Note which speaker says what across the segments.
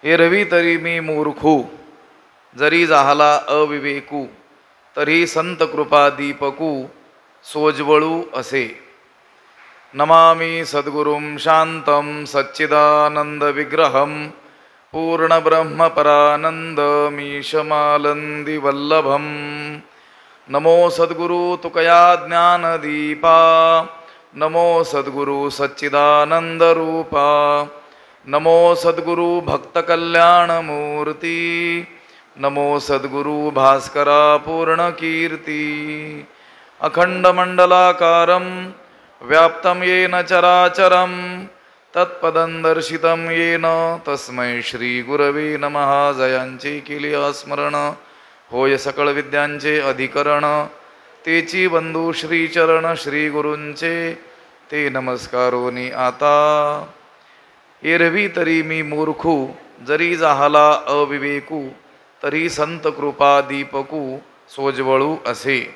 Speaker 1: एरवी तरी मी मूर्खू, जरी जाहला अविवेकू, तरी संत कृपा दीपकू सोज्वळू असे. नमामि सद्गुरुं शांतं सच्चिदानंद विग्रहं पूर्णब्रह्मपरानन्दमीशमालन्दी वल्लभं. नमो सद्गुरु तुकया ज्ञानदीपा, नमो सद्गुरु सच्चिदानंदरूपा, नमो सद्गुरु भक्तकल्याणमूर्ती, नमो सद्गुरु भास्करा पूर्णकीर्ती. अखंडमंडलाकारं व्याप्तं येन चराचरं, तत्पदं दर्शितं येन तस्मै श्री गुरवे नमः. जयांचे केली स्मरण, होय सकळ विद्यांचे अधिकरण, तेची बंधू श्रीचरण श्री गुरूंचे ते नमस्कारोनी आता. एरवी तरी मी मूर्खू, जरी जाहला अविवेकू, तरी संत कृपा दीपकू सोज्वळू असे.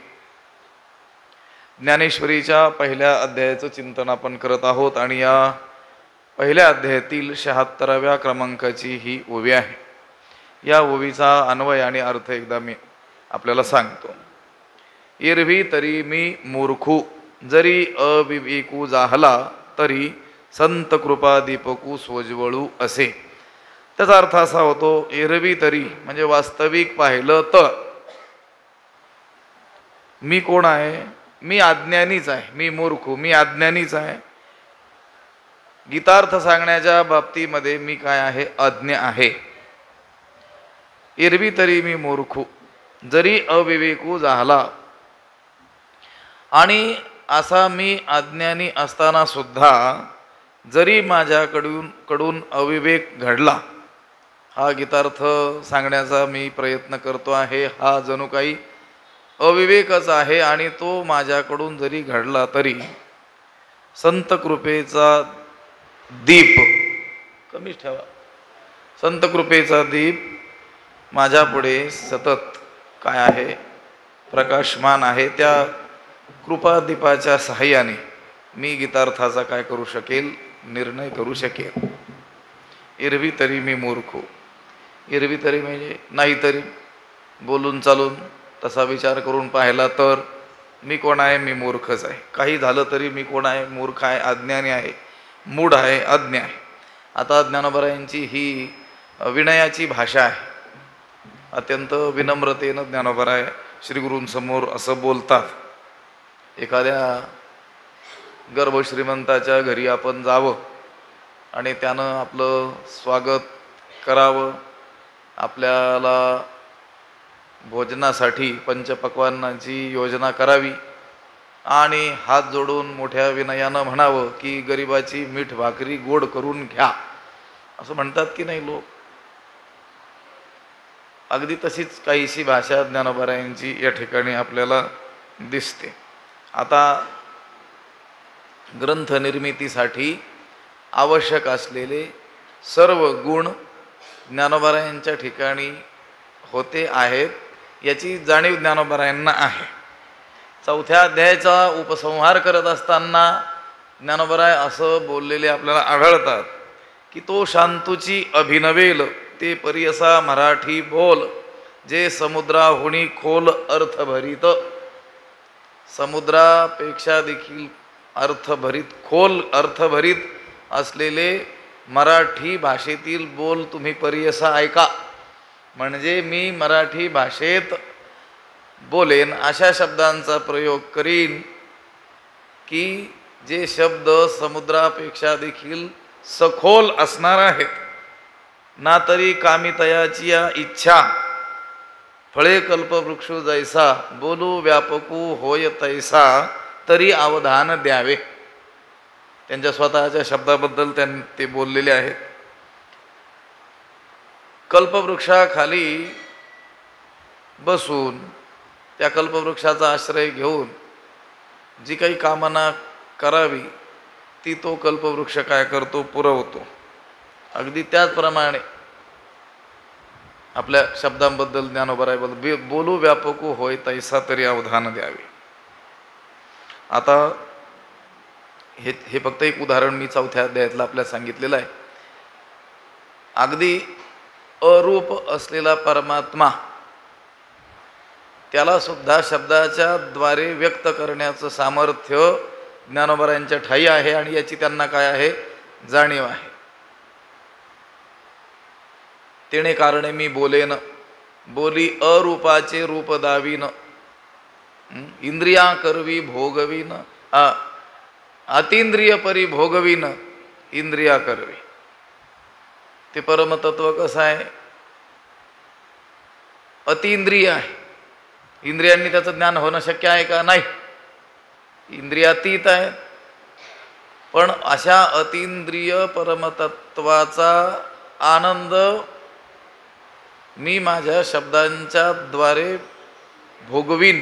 Speaker 1: ज्ञानेश्वरीच्या पहिल्या अध्यायाचं चिंतन आपण करत आहोत आणि या पहिल्या अध्यायातील 76व्या क्रमांकाची ही ओवी आहे. या ओवीचा अन्वय आणि अर्थ एकदा मी आपल्याला सांगतो. एरवी तरी मी मूर्खू, जरी अविवेकू जाहला, तरी संत कृपा दीपकू सोज्वळू असे. त्याचा अर्थ असा होतो, एरवी तरी म्हणजे वास्तविक पाहिलं तर मी कोण आहे? मी अज्ञानीच आहे. मी मूर्खू, मी अज्ञानीच आहे. गीतार्थ सांगण्याच्या बाबतीमध्ये मी काय आहे? अज्ञ आहे. एरवी तरी मी मूर्खू, जरी अविवेकू झाला, आणि असा मी अज्ञानी असताना सुद्धा जरी माझ्याकडून अविवेक घडला, हा गीतार्थ सांगण्याचा मी प्रयत्न करतो आहे. हा जणू काही अविवेकच आहे आणि तो माझ्याकडून जरी घडला तरी संत कृपेचा दीप कमीच ठेवा. संत कृपेचा दीप माझ्या पुढे सतत काय आहे? प्रकाशमान आहे. त्या कृपादीपाच्या सहाय्याने मी गीतार्थाचा काय करू शकेल? निर्णय करू शकेल. एरवी तरी मी मूर्ख. एरवी तरी म्हणजे नाहीतरी, बोलून चालून तसा विचार करून पाहिला तर मी कोण आहे? मी मूर्खच आहे. काही झालं तरी मी कोण आहे? मूर्ख आहे, अज्ञानी आहे, मूढ आहे, अज्ञ आहे. आता ज्ञानोबरायांची ही विनयाची भाषा आहे. अत्यंत विनम्रतेनं ज्ञानोबराय श्रीगुरूंसमोर असं बोलतात. एखाद्या गर्भश्रीमंताच्या घरी आपण जावं आणि त्यानं आपलं स्वागत करावं, आपल्याला भोजनासाठी पंचपक्वान्नाची योजना करावी आणि हात जोडून मोठ्या विनयानं म्हणावं की गरिबाची मीठ भाकरी गोड करून घ्या, असं म्हणतात की नाही लोक? अगदी तशीच काहीशी भाषा ज्ञानोबरायांची या ठिकाणी आपल्याला दिसते. आता ग्रंथ निर्मितीसाठी आवश्यक असलेले सर्व गुण ज्ञानोबरायांच्या ठिकाणी होते आहेत, याची जाणीव ज्ञानोबरायांना आहे. चौथ्या अध्यायाचा उपसंहार करत असताना ज्ञानोबराय असं बोललेले आपल्याला आढळतात की तो शांतूची अभिनवेल ते परियसा मराठी बोल, जे समुद्राहुनी खोल अर्थ भरीत. समुद्रापेक्षा देखील अर्थभरीत, खोल अर्थभरीत असलेले मराठी भाषेतील बोल तुम्ही परियसा ऐका. म्हणजे मी मराठी भाषेत बोलेन अशा शब्दांचा प्रयोग करीन की जे शब्द समुद्रापेक्षा देखील सखोल असणार आहेत. ना तरी कामितयाची या इच्छा, फळे कल्पवृक्षू जैसा, बोलू व्यापकू होय तैसा, तरी अवधान द्यावे. त्यांच्या स्वतःच्या शब्दाबद्दल ते बोललेले आहेत. कल्पवृक्षाखाली बसून त्या कल्पवृक्षाचा आश्रय घेऊन जी काही कामना करावी ती तो कल्पवृक्ष काय करतो? पुरवतो. अगदी त्याचप्रमाणे आपल्या शब्दांबद्दल ज्ञानोबराय बोलतो, बोलू व्यापकू होय तैसा, तरी अवधान द्यावे. आता हे फक्त एक उदाहरण मी चौथ्या अध्यायातलं आपल्याला सांगितलेलं आहे. अगदी अरूप असलेला परमात्मा, त्याला सुद्धा शब्दाच्या द्वारे व्यक्त करण्याचं सामर्थ्य ज्ञानोबरायांच्या ठाई आहे आणि याची त्यांना काय आहे, जाणीव आहे. तेणे कारणे मी बोलेन, बोली अरूपाचे रूप दावीन, इंद्रिया करवी भोगवीन, अतींद्रिय परी भोगवीन, इंद्रिया करवी. ते परमतत्व कसं आहे, अतींद्रिय आहे. इंद्रियांनी त्याचं ज्ञान होणं शक्य आहे का, नाही. इंद्रियातीत आहे. पण अशा अतींद्रिय परमतत्वाचा आनंद मी माझ्या शब्दांच्या द्वारे भोगवीन.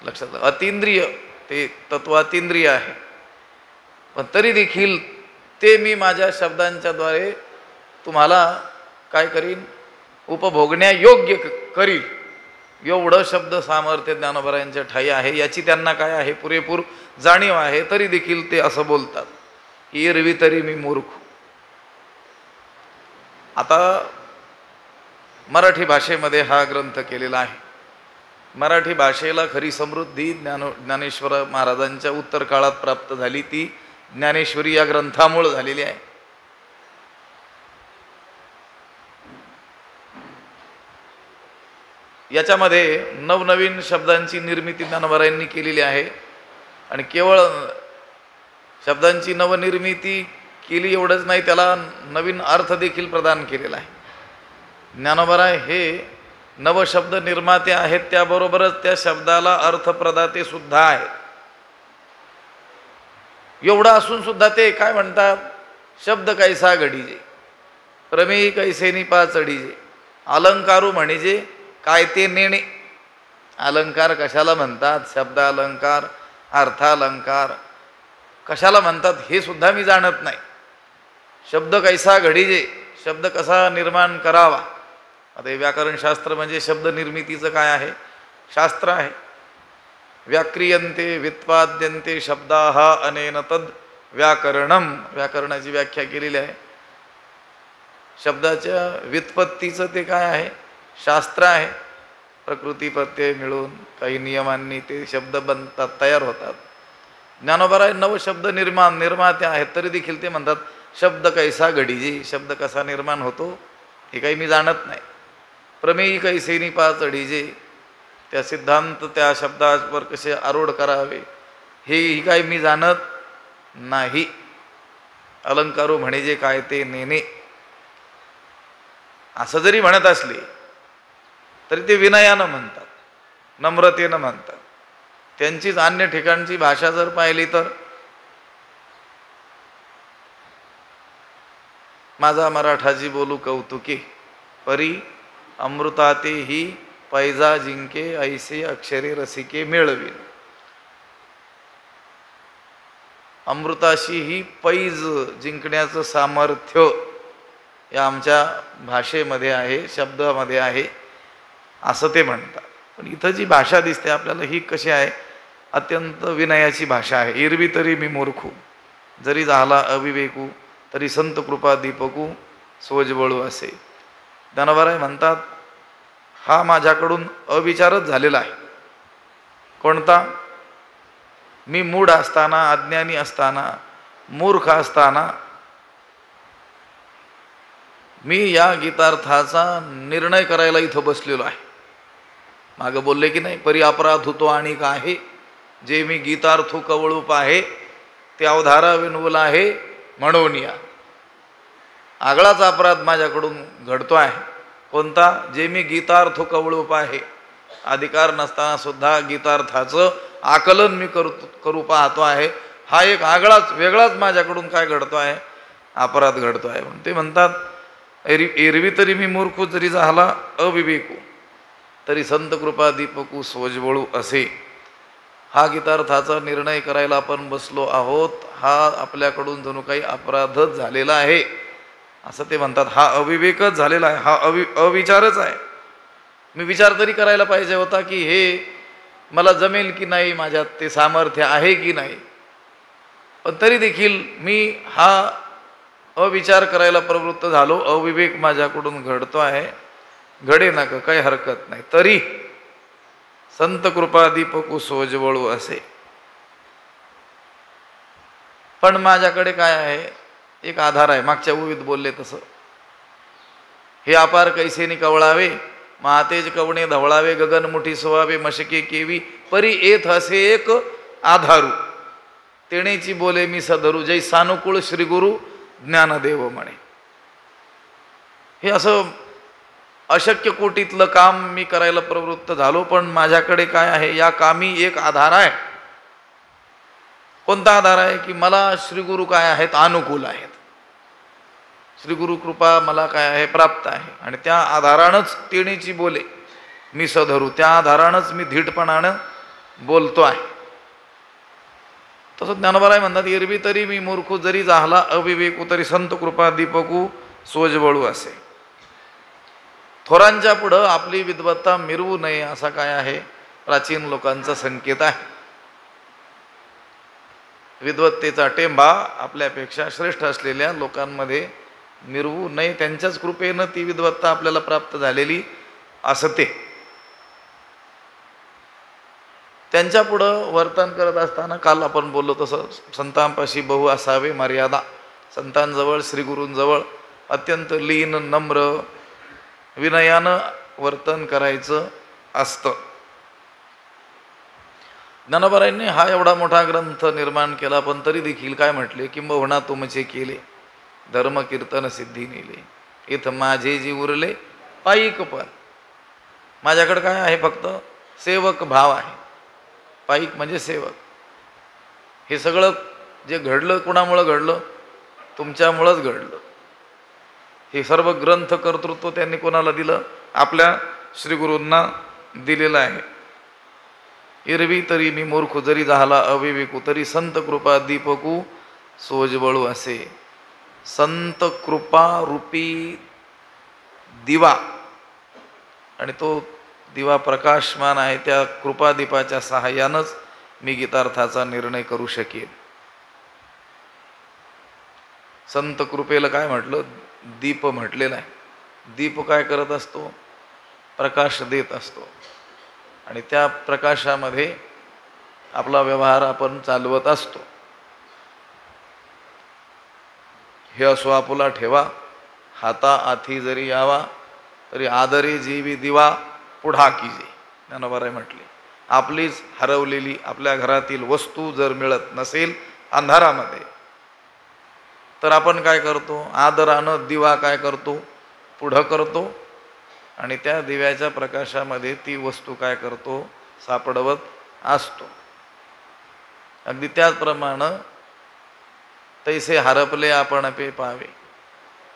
Speaker 1: लक्षात, अतींद्रिय ते तत्वातींद्रिय आहे, पण तरी देखील ते मी माझ्या शब्दांच्या द्वारे तुम्हाला काय करीन, उपभोगण्यायोग्य करील. एवढं शब्द सामर्थ्य ज्ञानोबरायांच्या ठाई आहे. याची त्यांना काय आहे, पुरेपूर जाणीव आहे. तरी देखील ते असं बोलतात की एरवी तरी मी मूर्ख. आता मराठी भाषेमध्ये हा ग्रंथ केलेला आहे. मराठी भाषेला खरी समृद्धी ज्ञानेश्वर महाराजांच्या उत्तर काळात प्राप्त झाली, ती ज्ञानेश्वरी या ग्रंथामुळे झालेली आहे. याच्यामध्ये नवनवीन शब्दांची निर्मिती ज्ञानोबरायांनी केलेली आहे. आणि केवळ शब्दांची नवनिर्मिती केली एवढंच नाही, त्याला नवीन अर्थ देखील प्रदान केलेला आहे. ज्ञानोबराय हे नवशब्द निर्माते आहेत, त्याबरोबरच त्या शब्दाला अर्थप्रदाते सुद्धा आहेत. एवढं असून सुद्धा ते काय म्हणतात, शब्द कैसा घडीजे, प्रमेयी कैसेनी पाच अडीजे, अलंकारू म्हणजे काय ते नेणे. अलंकार कशाला म्हणतात, शब्द अलंकार, अर्थालंकार कशाला म्हणतात हे सुद्धा मी जाणत नाही. शब्द कैसा घडीजे, शब्द कसा निर्माण करावा. आता हे व्याकरणशास्त्र म्हणजे शब्द निर्मितीचं काय आहे, शास्त्र आहे. व्याक्रियन्ते व्युत्पाद्यन्ते शब्दाः अनेन तद व्याकरणम, व्याकरणाची व्याख्या केलेली आहे. शब्दाच्या व्युत्पत्तीचं ते काय आहे, शास्त्र आहे. प्रकृती प्रत्यय मिळून काही नियमांनी ते शब्द बनतात, तयार होतात. ज्ञानोबराय नवशब्द निर्माते आहेत, तरी देखील ते म्हणतात शब्द कैसा घडीजे, शब्द कसा निर्माण होतो हे काही मी जाणत नाही. प्रमेयी कैसेनी पाच अडीजे, त्या सिद्धांत त्या शब्दावर कसे आरूढ करावे हे काही मी जाणत नाही. अलंकारू म्हणजे काय ते नेणे असं जरी म्हणत असले तरी ते विनयानं म्हणतात, नम्रतेनं म्हणतात. त्यांचीच अन्य ठिकाणची भाषा जर पाहिली तर माझा मराठाजी बोलू कौतुके, परी अमृताते ही पैजा जिंके, ऐसे अक्षरे रसिके मिळवीन. अमृताशी ही पैज जिंकण्याचं सामर्थ्य या आमच्या भाषेमध्ये आहे, शब्दामध्ये आहे असं ते म्हणतात. पण इथं जी भाषा दिसते आपल्याला ही कशी आहे, अत्यंत विनयाची भाषा आहे. एरवी तरी मी मूर्खू, जरी झाला अविवेकू, तरी संत कृपा दीपकू सोजवळू असे. ज्ञानोबराय म्हणतात हा माझ्याकडून अविचारच झालेला आहे. कोणता, मी मूढ असताना, अज्ञानी असताना, मूर्ख असताना मी या गीतार्थाचा निर्णय करायला इथं बसलेलो आहे. मागं बोलले की नाही, परी अपराध होतो आणि का आहे, जे मी गीतार्थू कवळूप आहे ते अवधारा विनवूल आहे म्हणून या. आगळाच अपराध माझ्याकडून घडतो आहे. कोणता, जे मी गीतार्थ कवळूप आहे, अधिकार नसताना सुद्धा गीतार्थाचं आकलन मी करू पाहतो आहे. हा एक आगळाच वेगळाच माझ्याकडून काय घडतो आहे, अपराध घडतो आहे. म्हणून ते म्हणतात एरवी तरी मी मूर्ख, जरी झाला अविवेकू, तरी संत कृपा दीपकू सोजवळू असे. हा गीतार्थाचा निर्णय करायला आपण बसलो आहोत, हा आपल्याकडून जणू काही अपराधच झालेला आहे असं ते म्हणतात. हा अविवेकच झालेला आहे, हा अविचारच आहे. मी विचार तरी करायला पाहिजे होता की हे मला जमेल की नाही, माझ्यात ते सामर्थ्य आहे की नाही. पण तरी देखील मी हा अविचार करायला प्रवृत्त झालो, अविवेक माझ्याकडून घडतो आहे, घडे नका काही हरकत नाही, तरी संत कृपा दीपकू सोजवळू असे. पण माझ्याकडे काय आहे, एक आधार आहे. मागच्या उवीत बोलले तसं, हे अपार कैसेनी कवळावे, महातेज कवणे धवळावे, गगनमुठी सोवावे, मशके केवी परी येत असे एक आधारू, तेणेची बोले मी सधरू, जै सानुकूळ श्रीगुरु ज्ञानदेव म्हणे. हे असं अशक्य कोटीतलं काम मी करायला प्रवृत्त झालो, पण माझ्याकडे काय आहे, या कामी एक आधार आहे. कोणता आधार आहे की मला श्रीगुरु काय आहेत, अनुकूल आहेत. श्रीगुरु कृपा मला काय आहे, प्राप्त आहे. आणि त्या आधारानंच तेणीची बोले मी सधरू, त्या आधारानंच मी धीटपणानं बोलतो आहे. तसं ज्ञानोबाराय म्हणतात, एरवी तरी मी मूर्खू जरी झाला अविवेकू, तरी संत कृपा दीपकू सोजवळू असे. थोरांच्या पुढं आपली विद्वत्ता मिरवू नये असा काय आहे, प्राचीन लोकांचा संकेत आहे. विद्वत्तेचा टेंबा आपल्यापेक्षा श्रेष्ठ असलेल्या लोकांमध्ये मिरवू नये, त्यांच्याच कृपेनं ती विद्वत्ता आपल्याला प्राप्त झालेली असते. त्यांच्या पुढं वर्तन करत असताना काल आपण बोललो तसं संतांपाशी बहु असावे मर्यादा. संतांजवळ श्रीगुरूंजवळ अत्यंत लीन नम्र विनयानं वर्तन करायचं असतं. ज्ञानोबारायांनी हा एवढा मोठा ग्रंथ निर्माण केला, पण तरी देखील काय म्हटले, किंबहुना तुमचे केले धर्म कीर्तन सिद्धी नेले, इथं माझे जी उरले पायिक पण. माझ्याकडे काय आहे, फक्त सेवक भाव आहे. पायिक म्हणजे सेवक. हे सगळं जे घडलं कुणामुळं घडलं, तुमच्यामुळंच घडलं. हे सर्व ग्रंथ कर्तृत्व त्यांनी कोणाला दिलं, आपल्या श्रीगुरूंना दिलेलं आहे. एरवी तरी मी मूर्ख जरी झाला अविवेकू, तरी संत कृपा दीपकू सोजवळू असे. संत कृपा रूपी दिवा, आणि तो दिवा प्रकाशमान आहे. त्या कृपादीपाच्या सहाय्यानंच मी गीतार्थाचा निर्णय करू शकेन. संत कृपेला काय म्हटलं, दीप म्हटलेला आहे. दीप काय करत असतो, प्रकाश देत असतो, आणि त्या प्रकाशामध्ये आपला व्यवहार आपण चालवत असतो. हे असो आपुला ठेवा, हाता आथी जरी यावा, तरी आदरे जीवी दिवा पुढा कीजे. ज्ञानोबाराय म्हटले, आपलीच हरवलेली आपल्या घरातील वस्तू जर मिळत नसेल अंधारामध्ये, तर आपण काय करतो, आदरानं दिवा काय करतो, पुढं करतो, आणि त्या दिव्याच्या प्रकाशामध्ये ती वस्तू काय करतो, सापडवत असतो. अगदी त्याचप्रमाणे तैसे हरपले आपण पे पावे,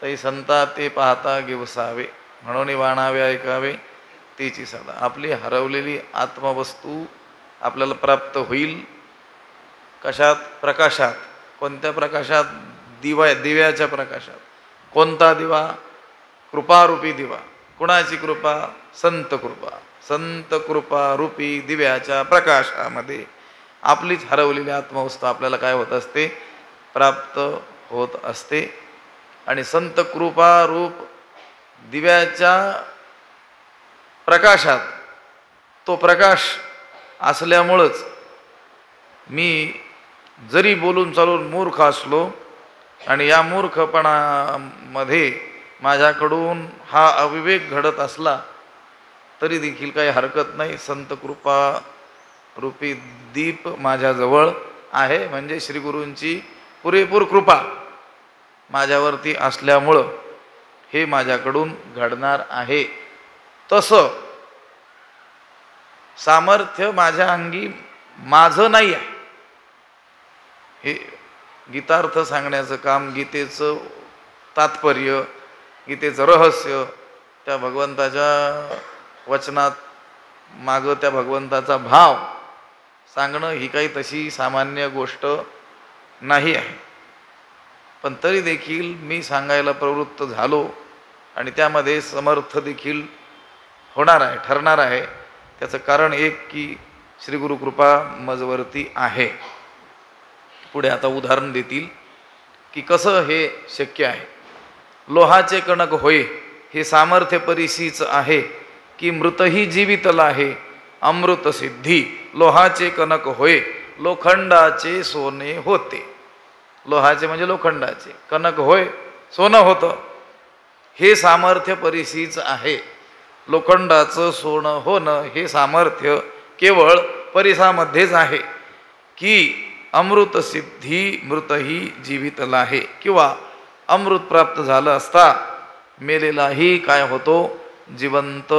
Speaker 1: तै संता ते पाहता गिवसावे, म्हणून वाणावे ऐकावे तीची सदा. आपली हरवलेली आत्मवस्तू आपल्याला प्राप्त होईल. कशात, प्रकाशात. कोणत्या प्रकाशात, दिव्याच्या प्रकाशात. कोणता दिवा, कृपारूपी दिवा. कुणाची कृपा, संत कृपा. संत कृपा रूपी दिव्याच्या प्रकाशामध्ये आपलीच हरवलेली आत्मवस्तू आपल्याला काय होत असते, प्राप्त होत असते. आणि संत कृपा रूप दिव्याच्या प्रकाशात तो प्रकाश असल्यामुळंच मी जरी बोलून चालून मूर्ख असलो, आणि या मूर्खपणामध्ये माझ्याकडून हा अविवेक घडत असला, तरी देखील काही हरकत नाही. संत कृपा रूपी दीप माझ्याजवळ आहे, म्हणजे श्रीगुरूंची पुरेपूर कृपा माझ्यावरती असल्यामुळं हे माझ्याकडून घडणार आहे. तसं सामर्थ्य माझ्या अंगी माझं नाही आहे. हे गीतार्थ सांगण्याचं काम, गीतेचं तात्पर्य, गीतेचं रहस्य, त्या भगवंताच्या वचनात मागं त्या भगवंताचा भाव सांगणं ही काही तशी सामान्य गोष्ट नाही आहे. पण तरी देखील मी सांगायला प्रवृत्त झालो, आणि त्यामध्ये समर्थ देखील होणार आहे, ठरणार आहे. त्याचं कारण एक की श्रीगुरु कृपा मजवरती आहे. पुढे आता उदाहरण देतील. की कसं हे शक्य आहे. लोहाचे कणक होय हे सामर्थ्य परिसीच आहे, की मृतही जीवितला आहे अमृत सिद्धी. लोहाचे कणक होय लोखंडाचे सोने होते. लोहाचे म्हणजे लोखंडाचे, कणक होय सोनं होतं. हे सामर्थ्य परिसीच आहे. लोखंडाचं सोनं होणं हे सामर्थ्य केवळ परिसामध्येच आहे, की अमृत सिद्धी मृतही जीवितला आहे. किंवा अमृत प्राप्त झालं असता मेलेलाही काय होतो, जिवंत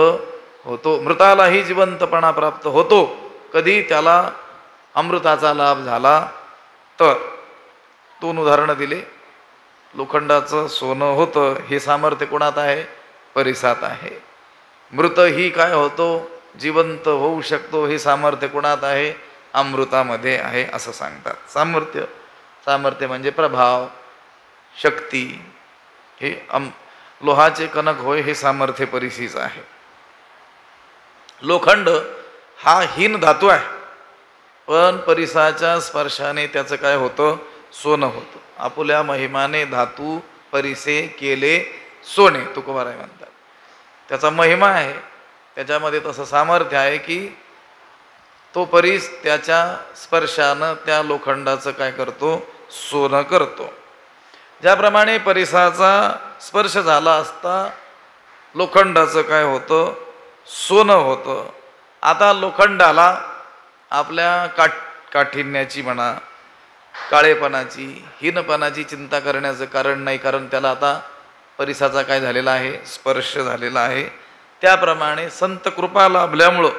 Speaker 1: होतो. मृतालाही जिवंतपणा प्राप्त होतो कधी त्याला अमृताचा लाभ झाला तर. 2 उदाहरणं दिले. लोखंडाचं सोनं होतं हे सामर्थ्य कोणात आहे, परिसात आहे. मृतही काय होतो, जिवंत होऊ शकतो हे सामर्थ्य कोणात आहे, अमृतामध्ये आहे असं सांगतात. सामर्थ्य म्हणजे प्रभाव, शक्ती. हे लोहाचे कणक होय हे सामर्थ्य परिसीच आहे. लोखंड हा हीन धातू आहे, पण परिसाच्या स्पर्शाने त्याचं काय होतं, सोनं होतं. आपुल्या महिमाने धातू परिसे केले सोने, तुकोबाराय म्हणतात. त्याचा महिमा आहे, त्याच्यामध्ये तसं सामर्थ्य आहे की तो परीस त्याच्या स्पर्शानं त्या लोखंडाचं काय करतो, सोनं करतो. ज्याप्रमाणे परिसाचा स्पर्श झाला असता लोखंडाचं काय होतं, सोनं होतं. आता लोखंडाला आपल्या काठिण्याची म्हणा, काळेपणाची, हीनपणाची चिंता करण्याचं कारण नाही, कारण त्याला आता परिसाचा काय झालेला आहे, स्पर्श झालेला आहे. त्याप्रमाणे संत कृपा लाभल्यामुळं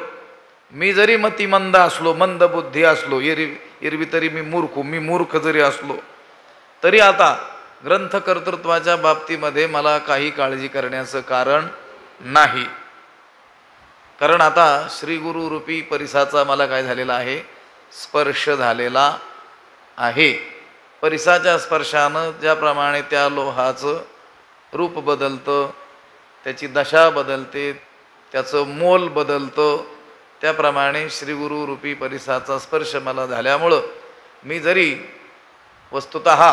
Speaker 1: मी जरी मतिमंद असलो, मंद बुद्धी असलो, एरवी तरी मी मूर्ख जरी असलो तरी आता ग्रंथकर्तृत्वाच्या बाबतीमध्ये मला काही काळजी करण्याचं कारण नाही. कारण आता श्री गुरु रूपी परिसाचा मला काय झालेला आहे, स्पर्श झालेला आहे. परिसाच्या स्पर्शानं ज्याप्रमाणे त्या लोहाचं रूप बदलतं, त्याची दशा बदलते, त्याचं मोल बदलतं, त्याप्रमाणे श्री गुरु रूपी परिसाचा स्पर्श मला झाल्यामुळं मी जरी वस्तुतः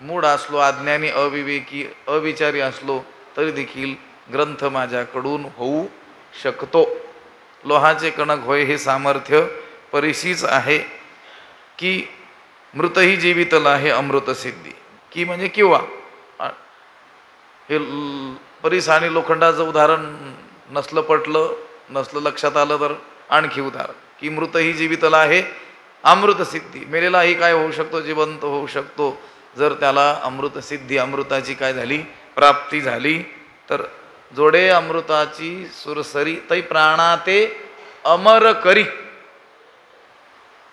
Speaker 1: मूढ असलो, अज्ञानी, अविवेकी, अविचारी असलो तरी देखील ग्रंथ माझ्याकडून होऊ शकतो. लोहाचे कणक होय हे सामर्थ्य परिसीच आहे, की मृतही जीवितला आहे अमृत सिद्धी. की म्हणजे किंवा हे परिस आणि लोखंडाचं उदाहरण नसलं लक्षात आलं तर आणखी उदाहरण, की मृतही जीवितला आहे अमृत सिद्धी. मेलेलाही काय होऊ शकतो, जिवंत होऊ शकतो जर त्याला अमृत सिद्धी, अमृताची काय झाली, प्राप्ती झाली तर. जोडे अमृताची सुरसरी तै प्राणाते अमर करी.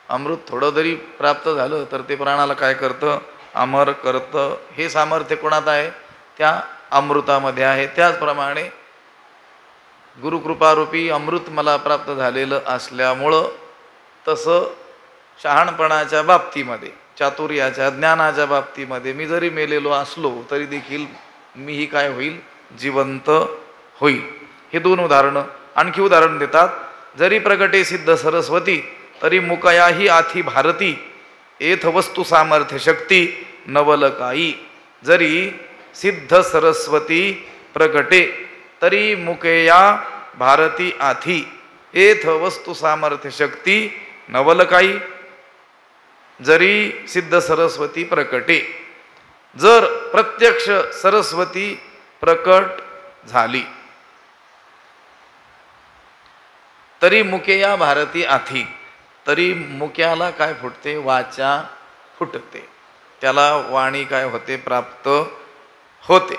Speaker 1: अमृत थोडं जरी प्राप्त झालं तर ते प्राणाला काय करतं, अमर करतं. हे सामर्थ्य कोणात आहे, त्या अमृतामध्ये आहे. त्याचप्रमाणे गुरुकृपारूपी अमृत मला प्राप्त झालेलं असल्यामुळं तसं शहाणपणाच्या बाबतीमध्ये, चातुर्याच्या, ज्ञानाच्या बाबतीमध्ये मी जरी मेलेलो असलो तरी देखील मीही काय होईल, जिवंत होईल. हे 2 उदाहरणं. आणखी उदाहरण देतात. जरी प्रगटे सिद्ध सरस्वती तरी मुकयाही आथी भारती एथ वस्तू सामर्थ्य शक्ती नवलकाई. जरी सिद्ध सरस्वती प्रगटे तरी मुकेया भारती आथी एथ वस्तू सामर्थ्य शक्ती नवलकाई. जरी सिद्ध सरस्वती प्रकटे, जर प्रत्यक्ष सरस्वती प्रकट झाली तरी मुकेया भारती आथी. तरी मुक्याला काय फुटते, वाचा फुटते, त्याला वाणी काय होते, प्राप्त होते.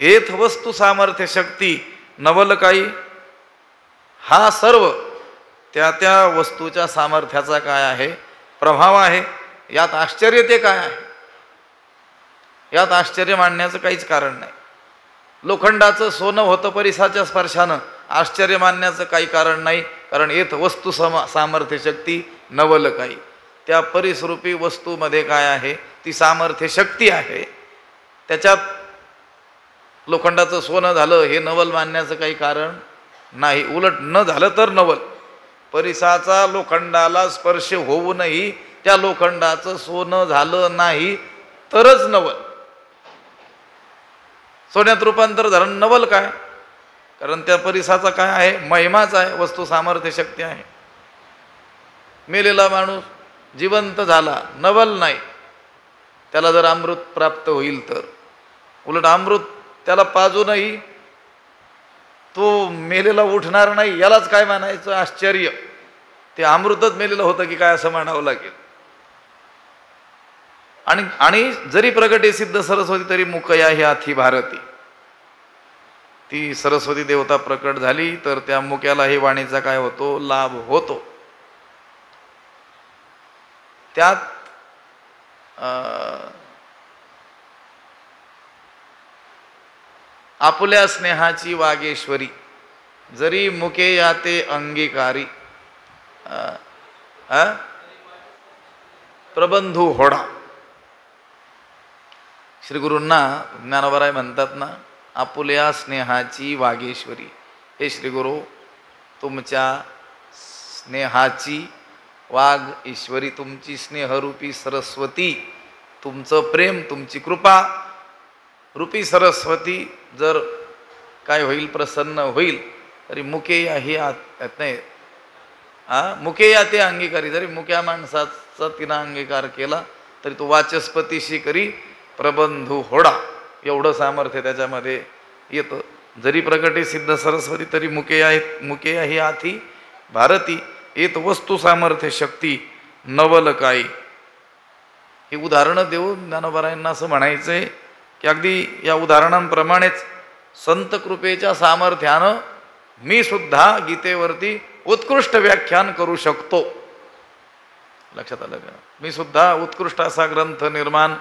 Speaker 1: एथ वस्तू सामर्थ्य शक्ती नवलकाई. हा सर्व त्या त्या वस्तूच्या सामर्थ्याचा काय आहे, प्रभाव आहे. यात आश्चर्य ते काय आहे, यात आश्चर्य मानण्याचं काहीच कारण नाही. लोखंडाचं सोनं होतं परिसाच्या स्पर्शानं, आश्चर्य मानण्याचं काही कारण नाही. कारण येत वस्तू सामर्थ्य शक्ती नवलकाई. त्या परिसरूपी वस्तूमध्ये काय आहे, ती सामर्थ्य शक्ती आहे. त्याच्यात लोखंडाचं सोनं झालं हे नवल मानण्याचं काही कारण नाही. उलट न झालं तर नवल. परिसाचा लोखंडाला स्पर्श होऊनही त्या लोखंडाचं सोनं झालं नाही तरच नवल. सोन्यात रूपांतर झालं नवल काय? कारण त्या परिसाचा काय आहे? महिमाच आहे, वस्तू सामर्थ्य शक्ती आहे. मेलेला माणूस जिवंत झाला, नवल नाही. त्याला जर अमृत प्राप्त होईल तर उलट अमृत त्याला पाजूनही तो मेलेला उठणार नाही, यालाच काय म्हणायचं? आश्चर्य. ते अमृतच मेलेलं होतं की काय असं म्हणावं लागेल. आणि जरी प्रगटे सिद्ध सरस्वती तरी मुकया ही आथी भारती. ती सरस्वती देवता प्रकट झाली तर त्या मुक्याला ही वाणीचा काय होतो? लाभ होतो. त्यात आपुल्या स्नेहाची वागेश्वरी जरी मुके याते अंगीकारी प्रबंधू होडा. श्री गुरूंना ज्ञानोबराय म्हणतात ना, आपुल्या स्नेहाची वागेश्वरी. हे श्री गुरु, तुमच्या स्नेहाची वाघ ईश्वरी, तुमची स्नेहरूपी सरस्वती, तुमचं प्रेम, तुमची कृपा रूपी सरस्वती जर काय होईल? प्रसन्न होईल. तरी मुके या ही नाही मुके या ते अंगीकारी. जरी मुक्या माणसाचा तिनं अंगीकार केला तरी तो वाचस्पतीशी करी प्रबंधू होडा. एवढं सामर्थ्य त्याच्यामध्ये येतं. जरी प्रकटे सिद्ध सरस्वती तरी मुके या ही आथी भारती. येत वस्तू सामर्थ्य शक्ती नवल काही. ही उदाहरणं देऊन ज्ञानोबरायांना असं म्हणायचंय की अगदी या उदाहरणांप्रमाणेच संत कृपेच्या सामर्थ्यानं मी सुद्धा गीतेवरती उत्कृष्ट व्याख्यान करू शकतो. लक्षात आलं का? मी सुद्धा उत्कृष्ट असा ग्रंथ निर्माण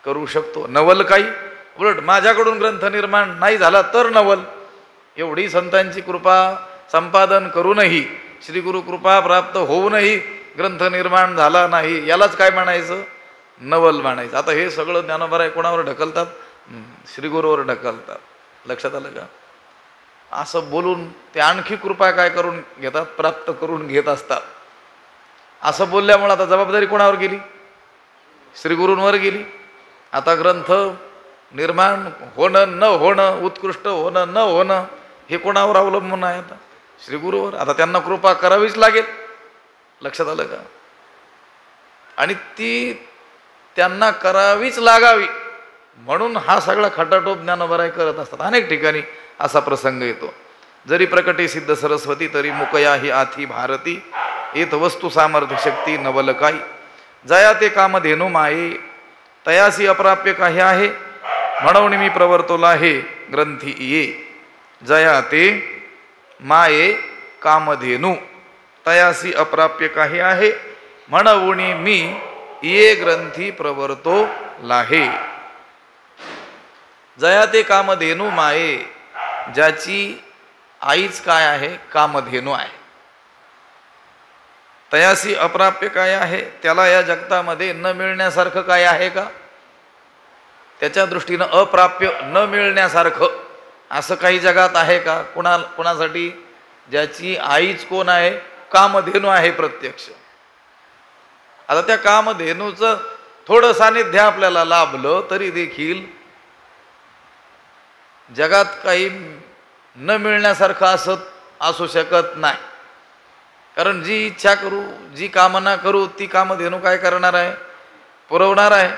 Speaker 1: करू शकतो. नवल काही? उलट माझ्याकडून ग्रंथ निर्माण नाही झाला तर नवल. एवढी संतांची कृपा संपादन करूनही, श्री गुरु कृपा प्राप्त होऊनही ग्रंथ निर्माण झाला नाही, यालाच काय म्हणायचं? नवल म्हणायचं. आता हे सगळं ज्ञानोबराय कोणावर ढकलतात? श्रीगुरूवर ढकलतात. लक्षात आलं का? असं बोलून ते आणखी कृपा काय करून घेतात? प्राप्त करून घेत असतात. असं बोलल्यामुळे आता जबाबदारी कोणावर गेली? श्रीगुरूंवर गेली. आता ग्रंथ निर्माण होणं न होणं, उत्कृष्ट होणं न होणं, हे कोणावर अवलंबून आहे? आता श्रीगुरूवर. आता त्यांना कृपा करावीच लागेल. लक्षात आलं का? आणि ती त्यांना करावीच लागावी म्हणून हा सगळा खटाटोप ज्ञानोबराय करत असतात. अनेक ठिकाणी असा प्रसंग येतो. जरी प्रकटे सिद्ध सरस्वती तरी मुकया ही आथी भारती. येत वस्तू सामर्थ्य शक्ती नवल काही. जया ते कामधेनु माये तयासी अप्राप्य काही आहे. म्हणून मी प्रवर्तोला हे ग्रंथी ये. जया ते माये कामधेनु तयासी अप्राप्य काही आहे. म्हणून मी ये ग्रंथी प्रवर्तो लाहे. जया ते कामधेनु माये, ज्याची आईच काय आहे? कामधेनु आहे. तयासी अप्राप्य काय आहे? त्याला या जगतामध्ये न मिळण्यासारखं काय आहे का? त्याच्या दृष्टीनं अप्राप्य न मिळण्यासारखं असं काही जगात आहे का? कुणासाठी? ज्याची आईच कोण आहे? कामधेनु आहे प्रत्यक्ष. आता त्या कामधेनूचं थोडं सानिध्य आपल्याला लाभलं तरी देखील जगात काही न मिळण्यासारखं असू शकत नाही. कारण जी इच्छा करू, जी कामना करू, ती कामधेनू काय करणार आहे? पुरवणार आहे.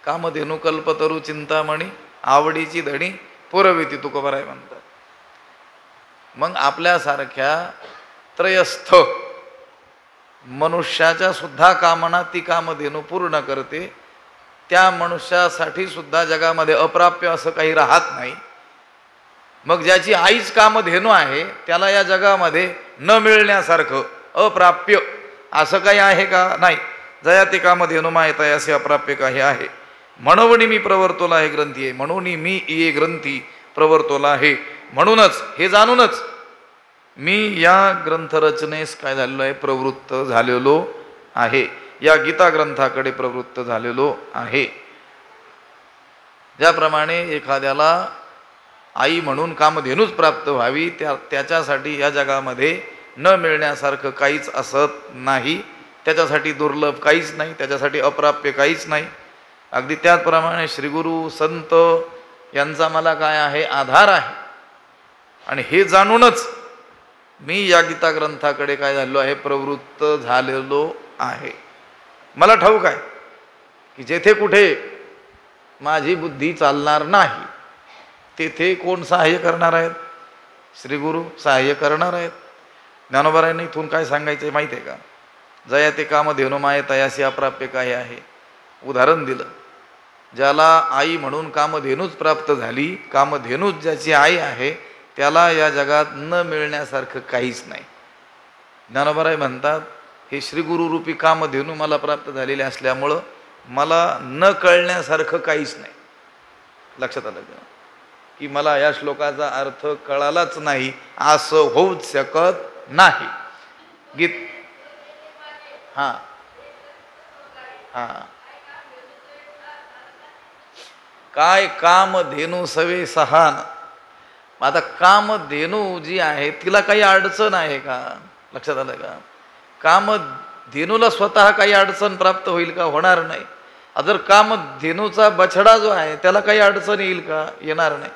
Speaker 1: कामधेनू कल्पतरू चिंतामणी आवडीची धणी पुरविती तुकोबाराय म्हणतात. मग आपल्यासारख्या त्रयस्थ मनुष्याच्या सुद्धा कामना ती कामधेनू पूर्ण करते. त्या मनुष्यासाठी सुद्धा जगामध्ये अप्राप्य असं काही राहत नाही. मग ज्याची आईच कामधेनू आहे त्याला या जगामध्ये न मिळण्यासारखं अप्राप्य असं काही आहे का? नाही. जया ते कामधेनू माहित आहे असे अप्राप्य काही आहे. म्हणून मी प्रवर्तोला आहे ग्रंथी आहे. म्हणून मी ये ग्रंथी प्रवर्तोला आहे. म्हणूनच हे जाणूनच मी या ग्रंथरचनेस काय झालेलो आहे? प्रवृत्त झालेलो आहे. या गीता ग्रंथाकडे प्रवृत्त झालेलो आहे. ज्याप्रमाणे एखाद्याला आई म्हणून कामधेनूच प्राप्त व्हावी, त्याच्यासाठी या जगामध्ये न मिळण्यासारखं काहीच असत नाही. त्याच्यासाठी दुर्लभ काहीच नाही, त्याच्यासाठी अप्राप्य काहीच नाही. अगदी त्याचप्रमाणे श्रीगुरु संत यांचा मला काय आहे, आधार आहे. आणि हे जाणूनच मी या गीता ग्रंथाकडे काय झालो आहे, प्रवृत्त झालेलो आहे. मला ठाऊक आहे की जेथे कुठे माझी बुद्धी चालणार नाही तेथे कोण सहाय्य करणार आहेत, श्रीगुरु सहाय्य करणार आहेत. ज्ञानोबारायांनी इथून काय सांगायचं माहिती आहे का, जया ते कामधेनु माये तयासी अप्राप्य काय आहे. उदाहरण दिलं, ज्याला आई म्हणून कामधेनूच प्राप्त झाली, कामधेनूच ज्याची आई आहे, त्याला या जगात न मिळण्यासारखं काहीच नाही. ज्ञानोबाराय म्हणतात, हे श्रीगुरुरूपी कामधेनू मला प्राप्त झालेले असल्यामुळं मला न कळण्यासारखं काहीच नाही. लक्षात आलं का की मला या श्लोकाचा अर्थ कळालाच नाही असं होऊच शकत नाही. गीत हां हां काय कामधेनू सवे सहान. आता कामधेनू जी आहे तिला काही अडचण आहे का, लक्षात आलं का. कामधेनूला स्वतः काही अडचण प्राप्त होईल का, होणार नाही. जर कामधेनूचा बछडा जो आहे त्याला काही अडचण येईल का, येणार नाही.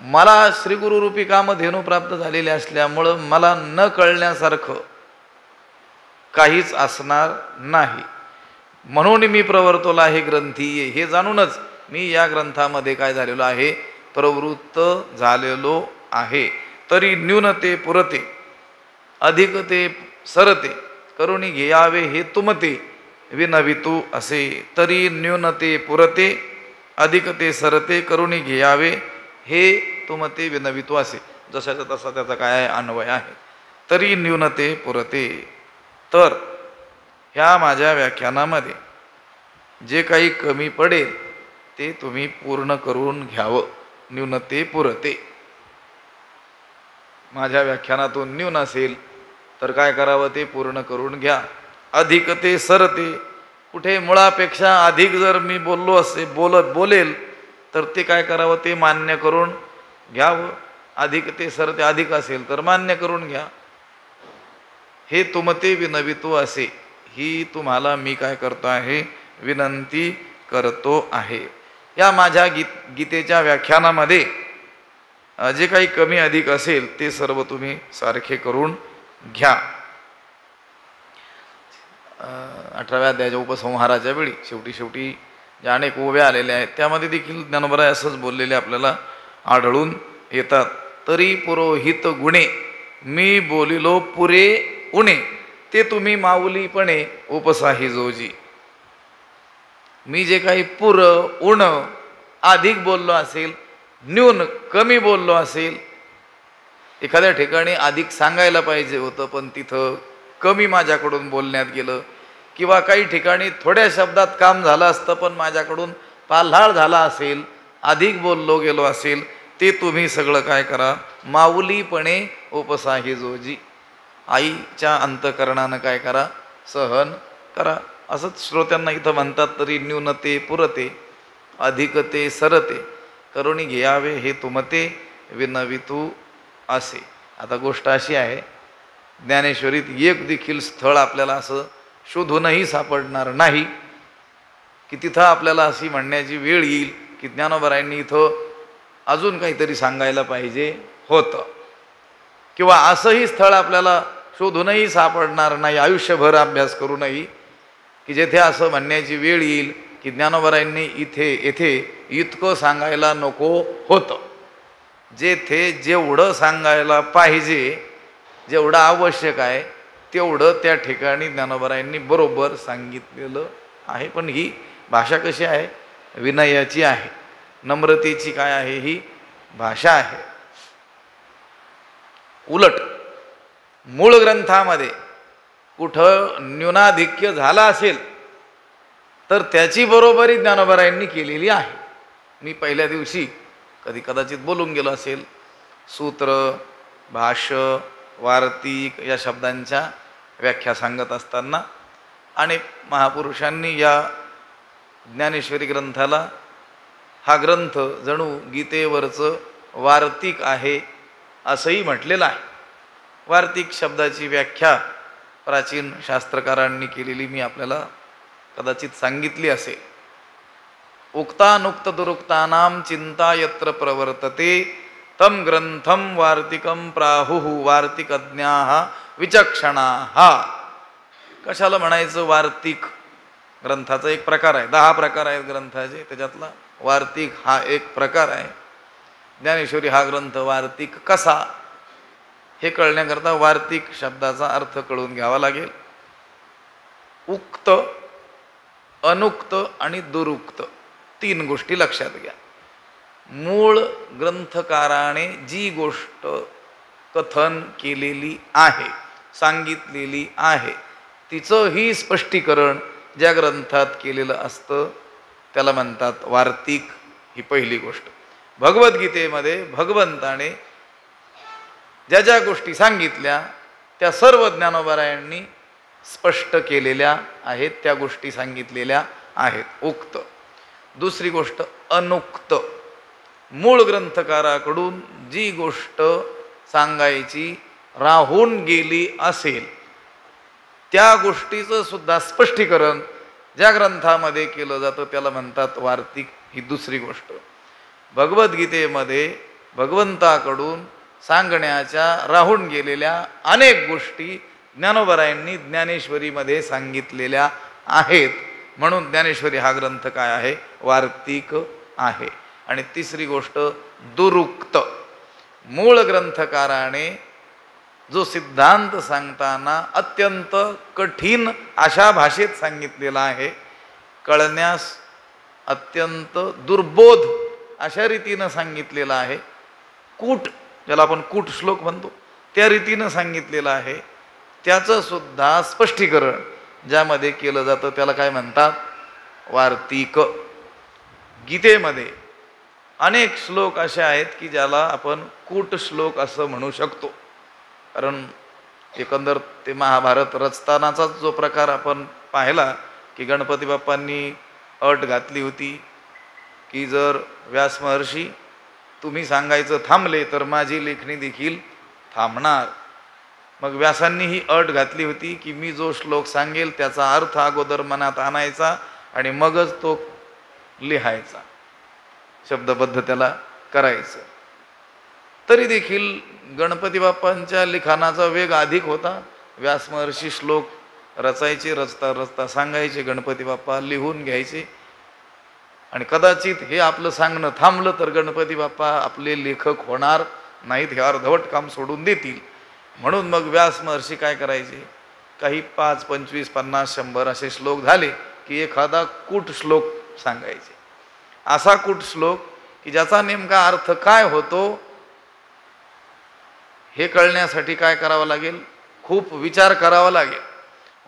Speaker 1: मला श्रीगुरुरूपी कामधेनू प्राप्त झालेले असल्यामुळं मला न कळण्यासारखं काहीच असणार नाही. म्हणून मी प्रवर्तोला हे ग्रंथी, हे जाणूनच मी या ग्रंथामध्ये काय झालेलो आहे, प्रवृत्त झालेलो आहे. तरी न्यूनते पुरते अधिकते सरते करुणी घ्यावे हे तुमते विनवितू असे. तरी न्यूनते पुरते अधिकते सरते करुणी घ्यावे हे तुमते विनवितू असे. जशाचा तसा त्याचा काय अन्वय आहे. तरी न्यूनते पुरते, तर ह्या माझ्या व्याख्यानामध्ये जे काही कमी पडेल ते तुम्ही पूर्ण करून घ्यावं. न्यूनते पुरते, माझ्या व्याख्यानातून न्यून असेल तर काय करावं, ते पूर्ण करून घ्या. अधिकते सरते, कुठे मुळापेक्षा अधिक जर मी बोलेल तर ते काय करावं, ते मान्य करून घ्यावं. अधिकते सरते अधिक असेल तर मान्य करून घ्या. हे तुमते विनवितो असे, ही तुम्हाला मी काय करतो आहे, विनंती करतो आहे. या माझ्या गीतेच्या व्याख्यानामध्ये जे काही कमी अधिक असेल ते सर्व तुम्ही सारखे करून घ्या. 18व्या अध्यायाच्या उपसंहाराच्या वेळी शेवटी ज्या अनेक ओव्या आलेल्या आहेत त्यामध्ये देखील ज्ञानोबा असंच बोललेले आपल्याला आढळून येतात. तरी पुरोहित गुणे मी बोलिलो पुरे उणे, ते तुम्ही माऊलीपणे उपसाही जोजी. मी जे काही पुर उण अधिक बोललो असेल, न्यून कमी बोललो असेल, एखाद्या ठिकाणी अधिक सांगायला पाहिजे होतं पण तिथं कमी माझ्याकडून बोलण्यात गेलं, किंवा काही ठिकाणी थोड्या शब्दात काम झालं असतं पण माझ्याकडून पाल्हाळ झाला असेल, अधिक बोललो गेलो असेल, ते तुम्ही सगळं काय करा, माऊलीपणे उपसाही जोजी. आईच्या अंतकरणानं काय करा, सहन करा. असंच श्रोत्यांना इथं म्हणतात. तरी न्यूनते पुरते अधिकते सरते करुणी घ्यावे हे तुमते विनवितू असे. आता गोष्ट अशी आहे, ज्ञानेश्वरीत एक देखील स्थळ आपल्याला असं शोधूनही सापडणार नाही की तिथं आपल्याला अशी म्हणण्याची वेळ येईल की ज्ञानोबारायांनी इथं अजून काहीतरी सांगायला पाहिजे होतं, किंवा असंही स्थळ आपल्याला शोधूनही सापडणार नाही आयुष्यभर अभ्यास करूनही, की जेथे असं म्हणण्याची वेळ येईल की ज्ञानोबारायांनी येथे इतकं सांगायला नको होतं. जेथे जेवढं सांगायला पाहिजे, जेवढं आवश्यक आहे तेवढं त्या ठिकाणी ज्ञानोबारायांनी बरोबर सांगितलेलं आहे. पण ही भाषा कशी आहे, विनयाची आहे, नम्रतेची काय आहे, ही भाषा आहे. उलट मूळ ग्रंथामध्ये कुठं न्यूनाधिक्य झाला असेल तर त्याची बरोबरी ज्ञानोबारायांनी केलेली आहे. मी पहिल्या दिवशी कदाचित बोलून गेलो असेल, सूत्र, भाष्य, वार्तिक या शब्दांच्या व्याख्या सांगत असताना अनेक महापुरुषांनी या ज्ञानेश्वरी ग्रंथाला, हा ग्रंथ जणू गीतेवरचं वार्तिक आहे असंही म्हटलेलं आहे. वार्तिक शब्दाची व्याख्या प्राचीन शास्त्रकारांनी केलेली मी आपल्याला कदाचित सांगितली असेल. उक्तानुक्त दुरुक्तानां चिंता यत्र प्रवर्तते तम ग्रंथम वार्तिकम प्राहुः वार्तिकज्ञाः विचक्षणाः. कशाला म्हणायचं वार्तिक? ग्रंथाचा एक प्रकार आहे, 10 प्रकार आहेत ग्रंथाचे, त्याच्यातला वार्तिक हा एक प्रकार आहे. ज्ञानेश्वरी हा ग्रंथ वार्तिक कसा हे कळण्याकरता वार्तिक शब्दाचा अर्थ कळून घ्यावा लागेल. उक्त, अनुक्त आणि दुरुक्त 3 गोष्टी लक्षात घ्या. मूळ ग्रंथकाराने जी गोष्ट कथन केलेली आहे, सांगितलेली आहे, तिचंही स्पष्टीकरण ज्या ग्रंथात केलेलं असतं त्याला म्हणतात वार्तिक. ही पहिली गोष्ट. भगवद्गीतेमध्ये भगवंताने ज्या ज्या गोष्टी सांगितल्या त्या सर्व ज्ञानोबारायांनी स्पष्ट केलेल्या आहेत, त्या गोष्टी सांगितलेल्या आहेत. उक्त. दुसरी गोष्ट अनुक्त. मूळ ग्रंथकाराकडून जी गोष्ट सांगायची राहून गेली असेल त्या गोष्टीचं सुद्धा स्पष्टीकरण ज्या ग्रंथामध्ये केलं जातं त्याला म्हणतात वार्तिक. ही दुसरी गोष्ट. भगवद्गीतेमध्ये भगवंताकडून सांगण्याच्या राहून गेलेल्या अनेक गोष्टी ज्ञानोबारायांनी ज्ञानेश्वरीमध्ये सांगितलेल्या आहेत, म्हणून ज्ञानेश्वरी हा ग्रंथ काय आहे? वार्तिक आहे. आणि तिसरी गोष्ट दुरुक्त. मूळ ग्रंथकाराने जो सिद्धांत सांगताना अत्यंत कठीण अशा भाषेत सांगितलेला आहे, कळण्यास अत्यंत दुर्बोध अशा रीतीनं सांगितलेला आहे, कूट ज्याला आपण कूट श्लोक म्हणतो त्या रीतीनं सांगितलेलं आहे, त्याचं सुद्धा स्पष्टीकरण ज्यामध्ये केलं जातं त्याला काय म्हणतात? वार्तिक. गीतेमध्ये अनेक श्लोक असे आहेत की ज्याला आपण कूट श्लोक असं म्हणू शकतो, कारण एकंदर ते महाभारत रचतानाचाच जो प्रकार आपण पाहिला की गणपती बाप्पांनी अट घातली होती की जर व्यास महर्षी तुम्ही सांगायचं थांबले तर माझी लेखणी देखील थांबणार. मग व्यासांनी ही अट घातली होती की मी जो श्लोक सांगेल त्याचा अर्थ अगोदर मनात आणायचा आणि मगच तो लिहायचा, शब्दबद्ध त्याला करायचं. तरी देखील गणपती बाप्पांच्या लिखाणाचा वेग अधिक होता. व्यास महर्षी श्लोक रचायचे, रचता रचता सांगायचे, गणपती बाप्पा लिहून घ्यायचे. आणि कदाचित हे आपलं सांगणं थांबलं तर गणपती बाप्पा आपले लेखक होणार नाहीत, हे अर्धवट काम सोडून देतील. म्हणून मग व्यास महर्षी काय करायचे, काही 5, 25, 50, 100 असे श्लोक झाले की एखादा कूट श्लोक सांगायचे. असा कूट श्लोक की ज्याचा नेमका अर्थ काय होतो हे कळण्यासाठी काय करावं लागेल? खूप विचार करावा लागेल.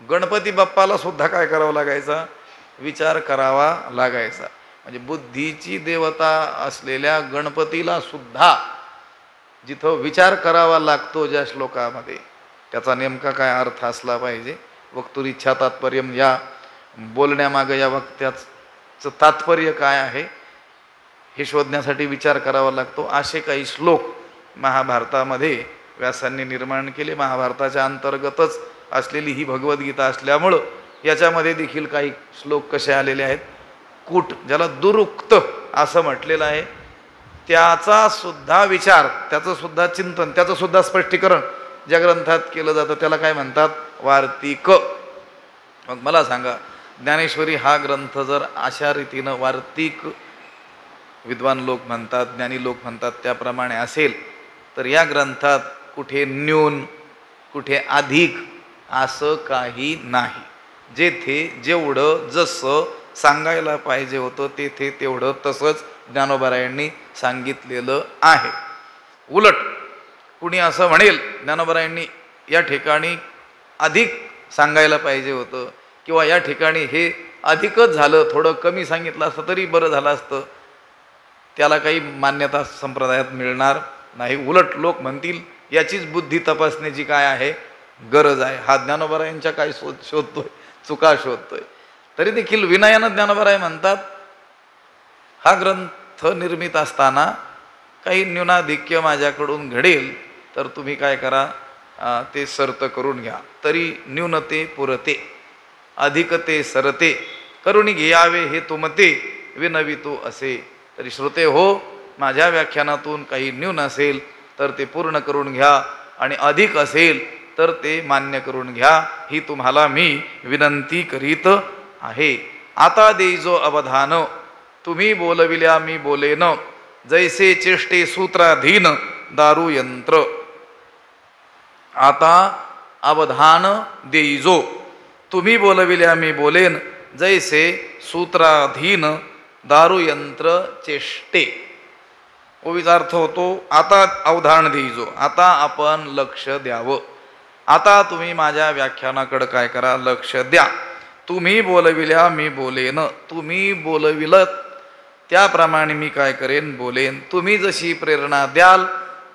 Speaker 1: गणपती बाप्पाला सुद्धा काय करावं लागायचा? विचार करावा लागायचा. म्हणजे बुद्धीची देवता असलेल्या गणपतीला सुद्धा जिथं विचार करावा लागतो ज्या श्लोकामध्ये, त्याचा नेमका काय अर्थ असला पाहिजे. वक्तुरिच्छा तात्पर्यम या बोलण्यामागं या वक्त्याचं तात्पर्य काय आहे हे शोधण्यासाठी विचार करावा लागतो. असे काही श्लोक महाभारतामध्ये व्यासांनी निर्माण केले. महाभारताच्या अंतर्गतच असलेली ही भगवद्गीता असल्यामुळं याच्यामध्ये देखील काही श्लोक कसे आलेले आहेत? कूट, ज्याला दुरुक्त असं म्हटलेलं आहे, त्याचा सुद्धा विचार, त्याचं सुद्धा चिंतन, त्याचं सुद्धा स्पष्टीकरण ज्या ग्रंथात केलं जातं त्याला काय म्हणतात? वार्तिक. मग मला सांगा, ज्ञानेश्वरी हा ग्रंथ जर अशा रीतीनं वार्तिक विद्वान लोक म्हणतात, ज्ञानी लोक म्हणतात त्याप्रमाणे असेल तर या ग्रंथात कुठे न्यून कुठे अधिक असं काही नाही. जेथे जेवढं जसं सांगायला पाहिजे होतं तेथे तेवढं तसंच ज्ञानोबारायांनी सांगितलेलं आहे. उलट कुणी असं म्हणेल ज्ञानोबारायांनी या ठिकाणी अधिक सांगायला पाहिजे होतं किंवा या ठिकाणी हे अधिकच झालं, थोडं कमी सांगितलं असतं तरी बरं झालं असतं, त्याला काही मान्यता संप्रदायात मिळणार नाही. उलट लोक म्हणतील याचीच बुद्धी तपासण्याची काय आहे? गरज आहे. हा ज्ञानोबारायांच्या काय शोधतोय? चुका शोधतोय. तरी देखील विनयानं ज्ञानोबाराय म्हणतात हा ग्रंथ निर्मित असताना काही न्यूनाधिक्य माझ्याकडून घडेल तर तुम्ही काय करा, ते सर्त करून घ्या. तरी न्यूनते पुरते अधिकते सरते करुणी घ्यावे हे तुमते विनवितो असे. तरी श्रोते हो, माझ्या व्याख्यानातून काही न्यून असेल तर ते पूर्ण करून घ्या आणि अधिक असेल तर ते मान्य करून घ्या, ही तुम्हाला मी विनंती करीत आहे. आता देईजो अवधान तुम्ही बोलविल्या मी बोलेन, जैसे चेष्टे सूत्राधीन दारू यंत्र. आता अवधान देईजो तुम्ही बोलविल्या मी बोलेन, जैसे सूत्राधीन दारूयंत्र चेष्टे. ओवीचा अर्थ होतो आता अवधान देईजो, आता आपण लक्ष द्यावं. आता तुम्ही माझ्या व्याख्यानाकडे काय करा, लक्ष द्या. तुम्ही बोलविल्या मी बोलेन, तुम्ही बोलविलं त्याप्रमाणे मी काय करेन, बोलेन. तुम्ही जशी प्रेरणा द्याल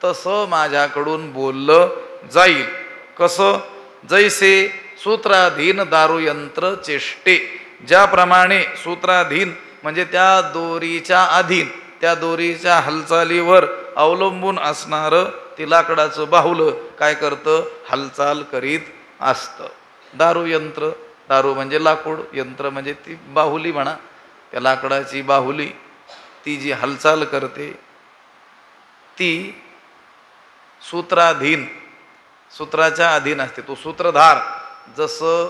Speaker 1: तसं माझ्याकडून बोललं जाईल. कसं, जैसे सूत्राधीन दारूयंत्र चेष्टे, ज्याप्रमाणे सूत्राधीन म्हणजे त्या दोरीच्या अधीन, त्या दोरीच्या हालचालीवर अवलंबून असणारं ते लाकडाचं बाहुलं काय करतं, हालचाल करीत असतं. दारूयंत्र, दारू म्हणजे लाकूड, यंत्र म्हणजे ती बाहुली म्हणा, त्या लाकडाची बाहुली ती जी हालचाल करते ती सूत्राधीन, सूत्राच्या अधीन असते. तो सूत्रधार जसं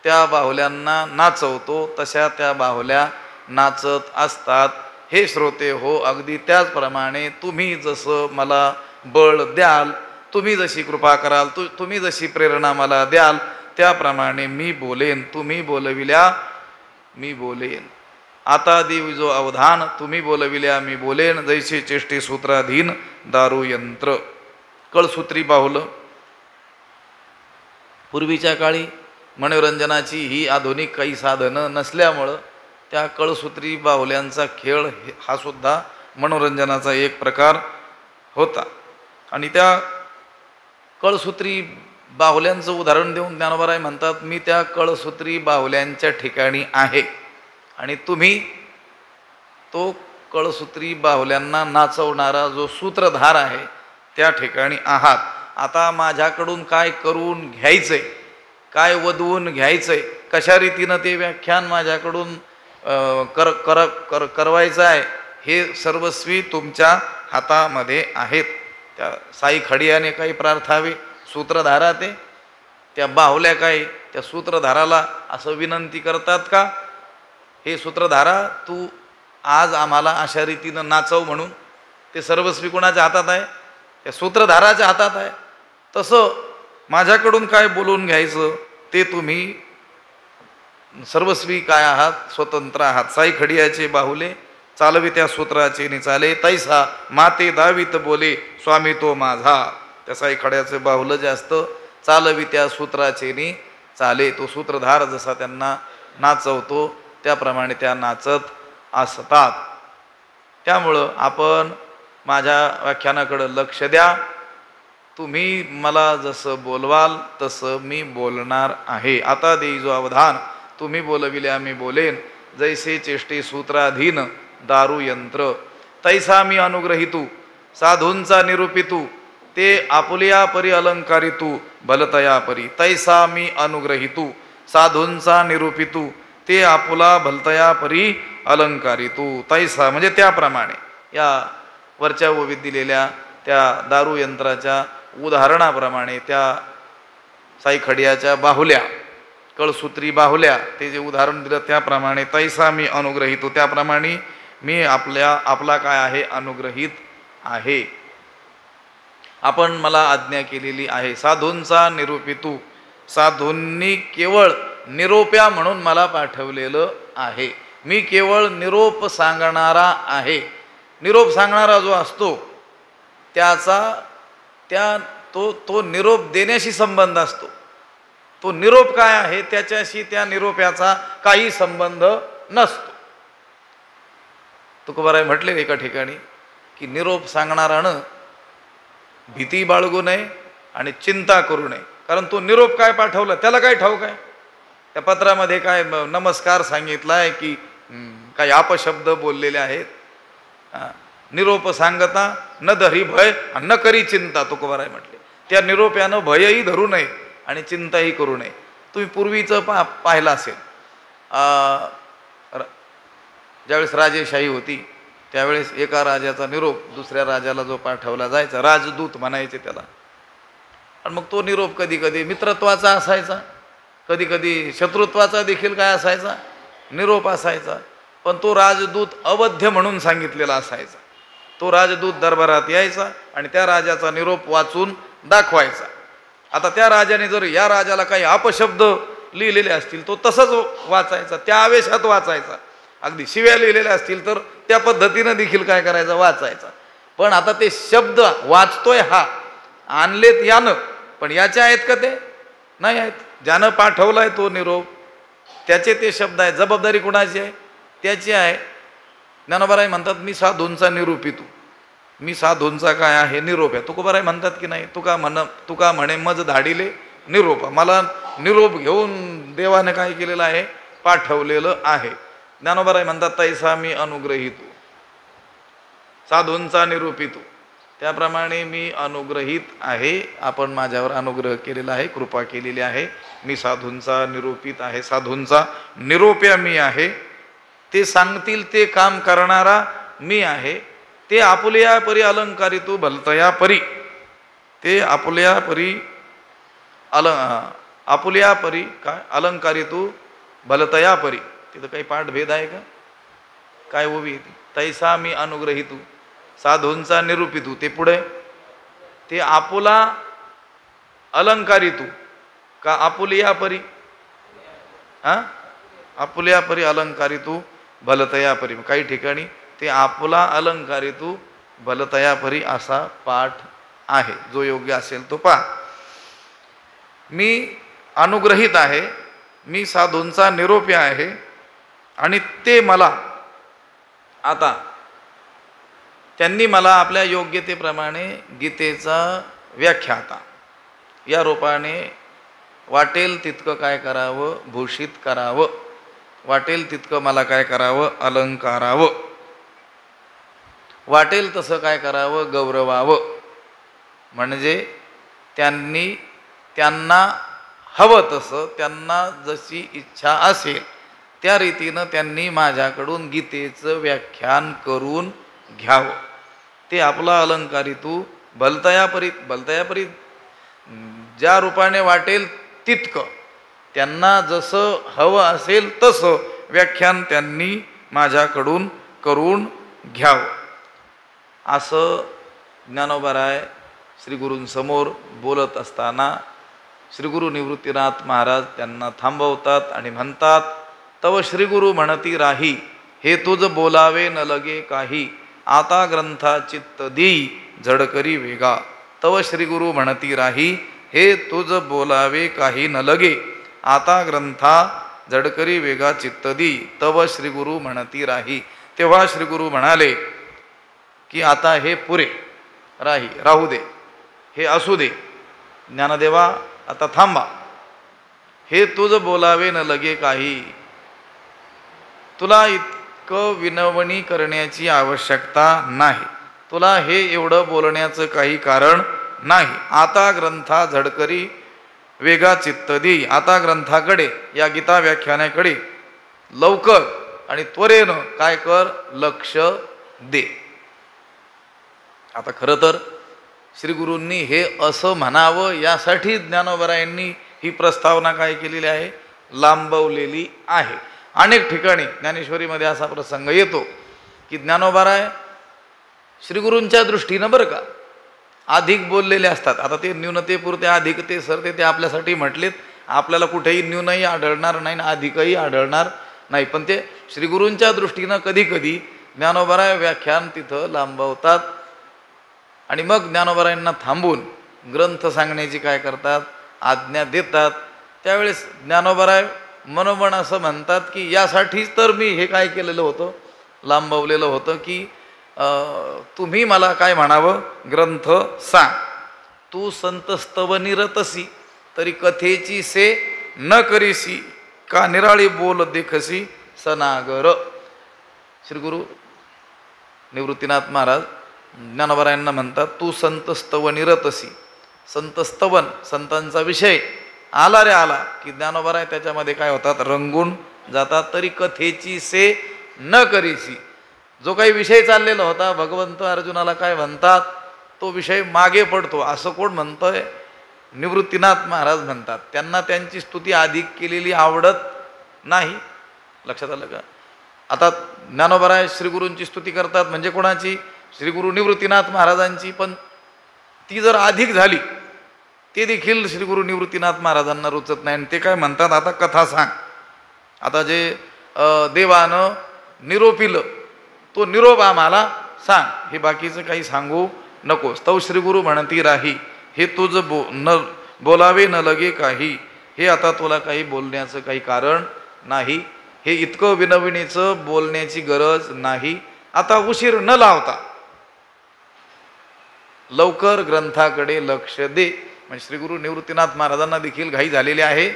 Speaker 1: त्या बाहुल्यांना नाचवतो तशा त्या बाहुल्या नाचत असतात. हे श्रोते हो, अगदी त्याचप्रमाणे तुम्ही जसं मला बळ द्याल, तुम्ही जशी कृपा कराल, तुम्ही जशी प्रेरणा मला द्याल त्याप्रमाणे मी बोलेन. तुम्ही बोलविल्या मी बोलेन. आता देईजो अवधान तुम्ही बोलविल्या मी बोलेन, जैसे चेष्टे सूत्राधीन दारूयंत्र. कळसूत्री बाहुलं पूर्वीच्या काळी मनोरंजनाची ही आधुनिक काही साधनं नसल्यामुळं त्या कळसूत्री बाहुल्यांचा खेळ हा सुद्धा मनोरंजनाचा एक प्रकार होता. आणि त्या कळसूत्री बाहुल्यांचं उदाहरण देऊन ज्ञानोबाराय म्हणतात, मी त्या कळसूत्री बाहुल्यांच्या ठिकाणी आहे आणि तुम्ही तो कळसूत्री बाहुल्यांना नाचवणारा जो सूत्रधार आहे त्या ठिकाणी आहात. आता माझ्याकडून काय करून घ्यायचंय, काय वदवून घ्यायचंय, कशा रीतीनं ते व्याख्यान माझ्याकडून करवायचं आहे हे सर्वस्वी तुमच्या हातामध्ये आहेत. त्या साई खडियाने काही प्रार्थावे, सूत्रधारा ते त्या बाहुल्या काय त्या सूत्रधाराला असं विनंती करतात का, हे सूत्रधारा तू आज आम्हाला अशा रीतीनं नाचव म्हणून. ते सर्वस्वी कोणाच्या हातात आहे, त्या सूत्रधाराच्या हातात आहे. तसं माझ्याकडून काय बोलून घ्यायचं ते तुम्ही सर्वस्वी काय आहात, स्वतंत्र आहात. साई खडियाचे बाहुले चालवित्या सूत्राचे निचाले, तैसा माते दावीत बोले स्वामी तो माझा. त्या साई खड्याचे बाहुलं जे असतं चालवित्या सूत्राचे नि चाले, तो सूत्रधार जसा त्यांना नाचवतो त्याप्रमाणे त्या नाचत असतात. त्यामुळं आपण माझ्या व्याख्यानाकडे लक्ष द्या. तुम्ही मला जसं बोलवाल तसं मी बोलणार आहे. आता देईजो अवधान तुम्ही बोलविल्या मी बोलेन, जैसे चेष्टे सूत्राधीन दारूयंत्र. तैसा मी अनुग्रहितू साधूंचा निरूपितू, ते आपुलिया परी अलंकारितू भलतया परी. तैसा मी अनुग्रहितू साधूंचा निरूपितू, ते आपुला भलतया परी अलंकारितू. तैसा म्हणजे त्याप्रमाणे. या वरच्या ओवीत दिलेल्या त्या दारूयंत्राच्या उदाहरणाप्रमाणे त्या साई खडियाच्या बाहुल्या, कळसूत्री बाहुल्या, ते जे उदाहरण दिलं त्याप्रमाणे तैसा मी अनुग्रहितो, त्याप्रमाणे मी आपला काय आहे, अनुग्रहित आहे. आपण मला आज्ञा केलेली आहे. साधूंचा निरूपितू, साधूंनी केवळ निरोप्या म्हणून मला पाठवलेलं आहे. मी केवळ निरोप सांगणारा आहे. निरोप सांगणारा जो असतो त्याचा तो निरोप देण्याशी संबंध असतो. तो निरोप काय आहे त्याच्याशी त्या निरोप्याचा काही संबंध नसतो. तुकोबाराय म्हटले एका ठिकाणी की निरोप सांगणारानं भीती बाळगू नये आणि चिंता करू नये, कारण तो निरोप काय पाठवला त्याला काय ठाऊक आहे. त्या पत्रामध्ये काय नमस्कार सांगितला आहे की काही अपशब्द बोललेले आहेत. निरोप सांगता न धरी भय आणि न करी चिंता, तुकोबाराय म्हटले. त्या निरोप्यानं भयही धरू नये आणि चिंताही करू नये. तुम्ही पूर्वीचं पाहिलं असेल, ज्यावेळेस राजेशाही होती त्यावेळेस एका राजाचा निरोप दुसऱ्या राजाला जो पाठवला जायचा, राजदूत म्हणायचे त्याला, आणि मग तो निरोप कधी कधी मित्रत्वाचा असायचा, कधी कधी शत्रुत्वाचा देखील काय असायचा, निरोप असायचा. पण तो राजदूत अवध्य म्हणून सांगितलेला असायचा. तो राजदूत दरबारात यायचा आणि त्या राजाचा निरोप वाचून दाखवायचा. आता त्या राजाने जर या राजाला काही अपशब्द लिहिलेले असतील तो तसंच वाचायचा, त्या आवेशात वाचायचा. अगदी शिव्या लिहिलेल्या असतील तर त्या पद्धतीनं देखील काय करायचं, वाचायचा. पण आता ते शब्द वाचतोय हा, आणलेत यानं, पण याच्या आहेत का ते? नाही आहेत. ज्यानं पाठवलाय तो निरोप त्याचे ते शब्द आहेत. जबाबदारी कुणाची आहे? त्याची आहे. ज्ञानोबाराय म्हणतात मी साधूंचा निरूपी तू. मी साधूंचा काय आहे, निरोप आहे. तुकोबाराय म्हणतात की नाही, तुका म्हणे मज धाडिले निरोप. मला निरोप घेऊन देवाने काय केलेलं आहे, पाठवलेलं आहे. ज्ञानोबाराय म्हणतात तैसा मी अनुग्रहितो, साधूंचा निरूपितो. त्याप्रमाणे मी अनुग्रहित आहे. आपण माझ्यावर अनुग्रह केलेला आहे, कृपा केलेली आहे. मी साधूंचा निरूपित आहे, साधूंचा निरोप्या मी आहे. ते सांगतील ते काम करणारा मी आहे. ते आपुल्या परी अलंकारितो भलतया परी. ते आपुल्या परी आपुल्या परी काय अलंकारितो भलतया परी. तिथं काही पाठभेद आहे का? काय ओवी येते? तैसा मी अनुग्रहितू, साधूंचा निरूपितू. ते पुढे ते आपुला अलंकारितू का आपुलिया परी? आपुल्या परी अलंकारितू भलतया परी. काही ठिकाणी ते आपुला अलंकारितू भलतया परी असा पाठ आहे. जो योग्य असेल तो पहा. मी अनुग्रहित आहे, मी साधूंचा निरोप्य आहे आणि ते मला आता त्यांनी मला आपल्या योग्यतेप्रमाणे गीतेचा व्याख्याता या रूपाने वाटेल तितकं काय करावं, भूषित करावं. वाटेल तितकं मला काय करावं, अलंकारावं. वाटेल तसं काय करावं, गौरवावं. म्हणजे त्यांना हवं तसं, त्यांना जशी इच्छा असेल त्या रीतीनं त्यांनी माझ्याकडून गीतेचं व्याख्यान करून घ्यावं. ते आपला अलंकारितू भलतया परीत. भलतया परीत ज्या रूपाने वाटेल तितकं, त्यांना जसं हवं असेल तसं व्याख्यान त्यांनी माझ्याकडून करून घ्यावं. असं ज्ञानोबाराय श्री गुरूंसमोर बोलत असताना श्रीगुरु निवृत्तीनाथ महाराज त्यांना थांबवतात आणि म्हणतात, तव श्रीगुरु म्हणती राही, हे तुझ बोलावे न लगे काही, आता ग्रंथा चित्त देई झडकरी वेगा. तव श्रीगुरु म्हणती राही, हे तुझ बोलावे काही न लगे, आता ग्रंथा झडकरी वेगा चित्त देई. तव श्रीगुरु म्हणती राही. तेव्हा श्रीगुरु म्हणाले की आता हे पुरे, राहू दे, हे असू दे, ज्ञानदेवा आता थांबा. हे तुझ बोलावे न लगे काही, तुला इतकं विनवणी करण्याची आवश्यकता नाही, तुला हे एवढं बोलण्याचं काही कारण नाही. आता ग्रंथा झडकरी वेगा चित्त देई. आता ग्रंथाकडे, या गीता व्याख्यानाकडे लवकर आणि त्वरेनं काय कर, लक्ष दे. आता खरं तर श्रीगुरूंनी हे असं म्हणावं यासाठी ज्ञानोबारायांनी ही प्रस्तावना काय केलेली आहे, लांबवलेली आहे. अनेक ठिकाणी ज्ञानेश्वरीमध्ये असा प्रसंग येतो की ज्ञानोबाराय श्रीगुरूंच्या दृष्टीनं बरं का अधिक बोललेले असतात. आता ते न्यूनतेपुरते अधिकते सरते ते आपल्यासाठी म्हटलेत, आपल्याला कुठेही न्यूनही आढळणार नाही आणि अधिकही आढळणार नाही. पण ते श्रीगुरूंच्या दृष्टीनं कधी कधी ज्ञानोबाराय व्याख्यान तिथं लांबवतात आणि मग ज्ञानोबारायांना थांबून ग्रंथ सांगण्याची काय करतात, आज्ञा देतात. त्यावेळेस ज्ञानोबाराय मनोमन असं म्हणतात की यासाठीच तर मी हे काय केलेलं होतं, लांबवलेलं होतं की तुम्ही मला काय म्हणावं, ग्रंथ सांग. तू संतस्तव निरतसी तरी कथेची से न करीसी, का निराळी बोल देखसी सनागर. श्रीगुरु निवृत्तीनाथ महाराज ज्ञानोबारायांना म्हणतात, तू संतस्तव निरतसी, संतस्तवन संतांचा विषय आला रे आला की ज्ञानोबा त्याच्यामध्ये काय होतात, रंगून जातात. तरी कथेची से न करीची, जो काही विषय चाललेला होता, भगवंत अर्जुनाला काय म्हणतात तो विषय मागे पडतो. असं कोण म्हणतोय? निवृत्तीनाथ महाराज म्हणतात. त्यांना त्यांची स्तुती अधिक केलेली आवडत नाही. लक्षात आलं का? आता ज्ञानोबा श्रीगुरूंची स्तुती करतात म्हणजे कोणाची? श्रीगुरू निवृत्तीनाथ महाराजांची. पण ती जर अधिक झाली ते देखील श्रीगुरू निवृत्तीनाथ महाराजांना रुचत नाही. आणि ते काय म्हणतात, आता कथा सांग. आता जे देवानं निरोपिलं तो निरोप आम्हाला सांग, हे बाकीचं काही सांगू नकोस. तव श्रीगुरू म्हणती राही, हे तुझं न बोलावे न लगे काही, हे आता तुला काही बोलण्याचं काही कारण नाही. हे इतकं विनविणीचं बोलण्याची गरज नाही. आता उशीर न लावता लवकर ग्रंथाकडे लक्ष दे. म्हणजे श्रीगुरू निवृत्तीनाथ महाराजांना देखील घाई झालेली आहे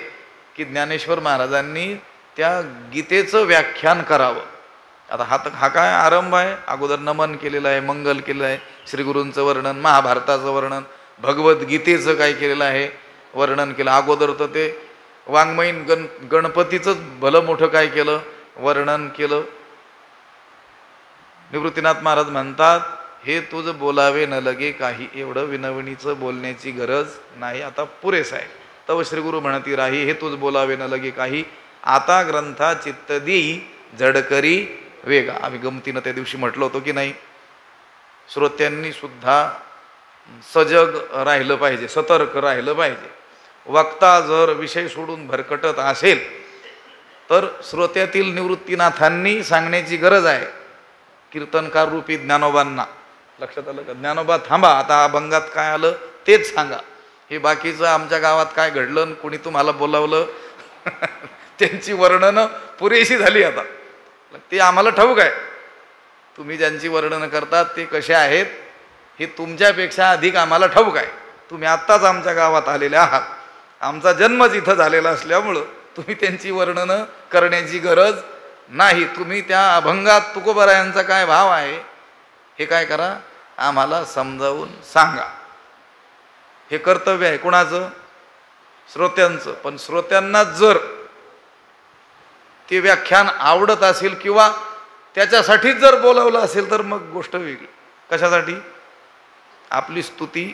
Speaker 1: की ज्ञानेश्वर महाराजांनी त्या गीतेचं व्याख्यान करावं. आता हा काय आरंभ आहे? अगोदर नमन केलेलं आहे, मंगल केलेलं आहे, श्रीगुरूंचं वर्णन, महाभारताचं वर्णन, भगवद्गीतेचं काय केलेलं आहे वर्णन केलं. अगोदर तर ते वाङ्मयीन गणपतीचंच भलं मोठं काय केलं, वर्णन केलं. निवृत्तीनाथ महाराज म्हणतात, हे तुझं बोलावे न लगे काही, एवढं विनवणीचं बोलण्याची गरज नाही, आता पुरेस आहे. तव श्रीगुरू म्हणती राही, हे तुझं बोलावे न लगे काही, आता ग्रंथा चित्त देई झडकरी वेगा. आम्ही गमतीनं त्या दिवशी म्हटलं होतं की नाही, श्रोत्यांनी सुद्धा सजग राहिलं पाहिजे, सतर्क राहिलं पाहिजे. वक्ता जर विषय सोडून भरकटत असेल तर श्रोत्यातील निवृत्तीनाथांनी सांगण्याची गरज आहे, कीर्तनकार रूपी ज्ञानोबांना. लक्षात आलं का? ज्ञानोबा थांबा, आता अभंगात काय आलं तेच सांगा. हे बाकीचं आमच्या गावात काय घडलं, कोणी तुम्हाला बोलावलं त्यांची वर्णनं पुरेशी झाली. आता ते आम्हाला ठाऊक आहे, तुम्ही ज्यांची वर्णनं करतात ते कसे आहेत हे तुमच्यापेक्षा अधिक आम्हाला ठाऊक आहे. तुम्ही आत्ताच आमच्या गावात आलेले आहात, आमचा जन्मच इथं झालेला असल्यामुळं तुम्ही त्यांची वर्णनं करण्याची गरज नाही. तुम्ही त्या अभंगात तुकोबारायांचा काय भाव आहे हे काय करा, आम्हाला समजावून सांगा. हे कर्तव्य आहे कोणाचं? श्रोत्यांचं. पण श्रोत्यांना जर ते व्याख्यान आवडत असेल किंवा त्याच्यासाठीच जर बोलावलं असेल तर मग गोष्ट वेगळी. कशासाठी? आपली स्तुती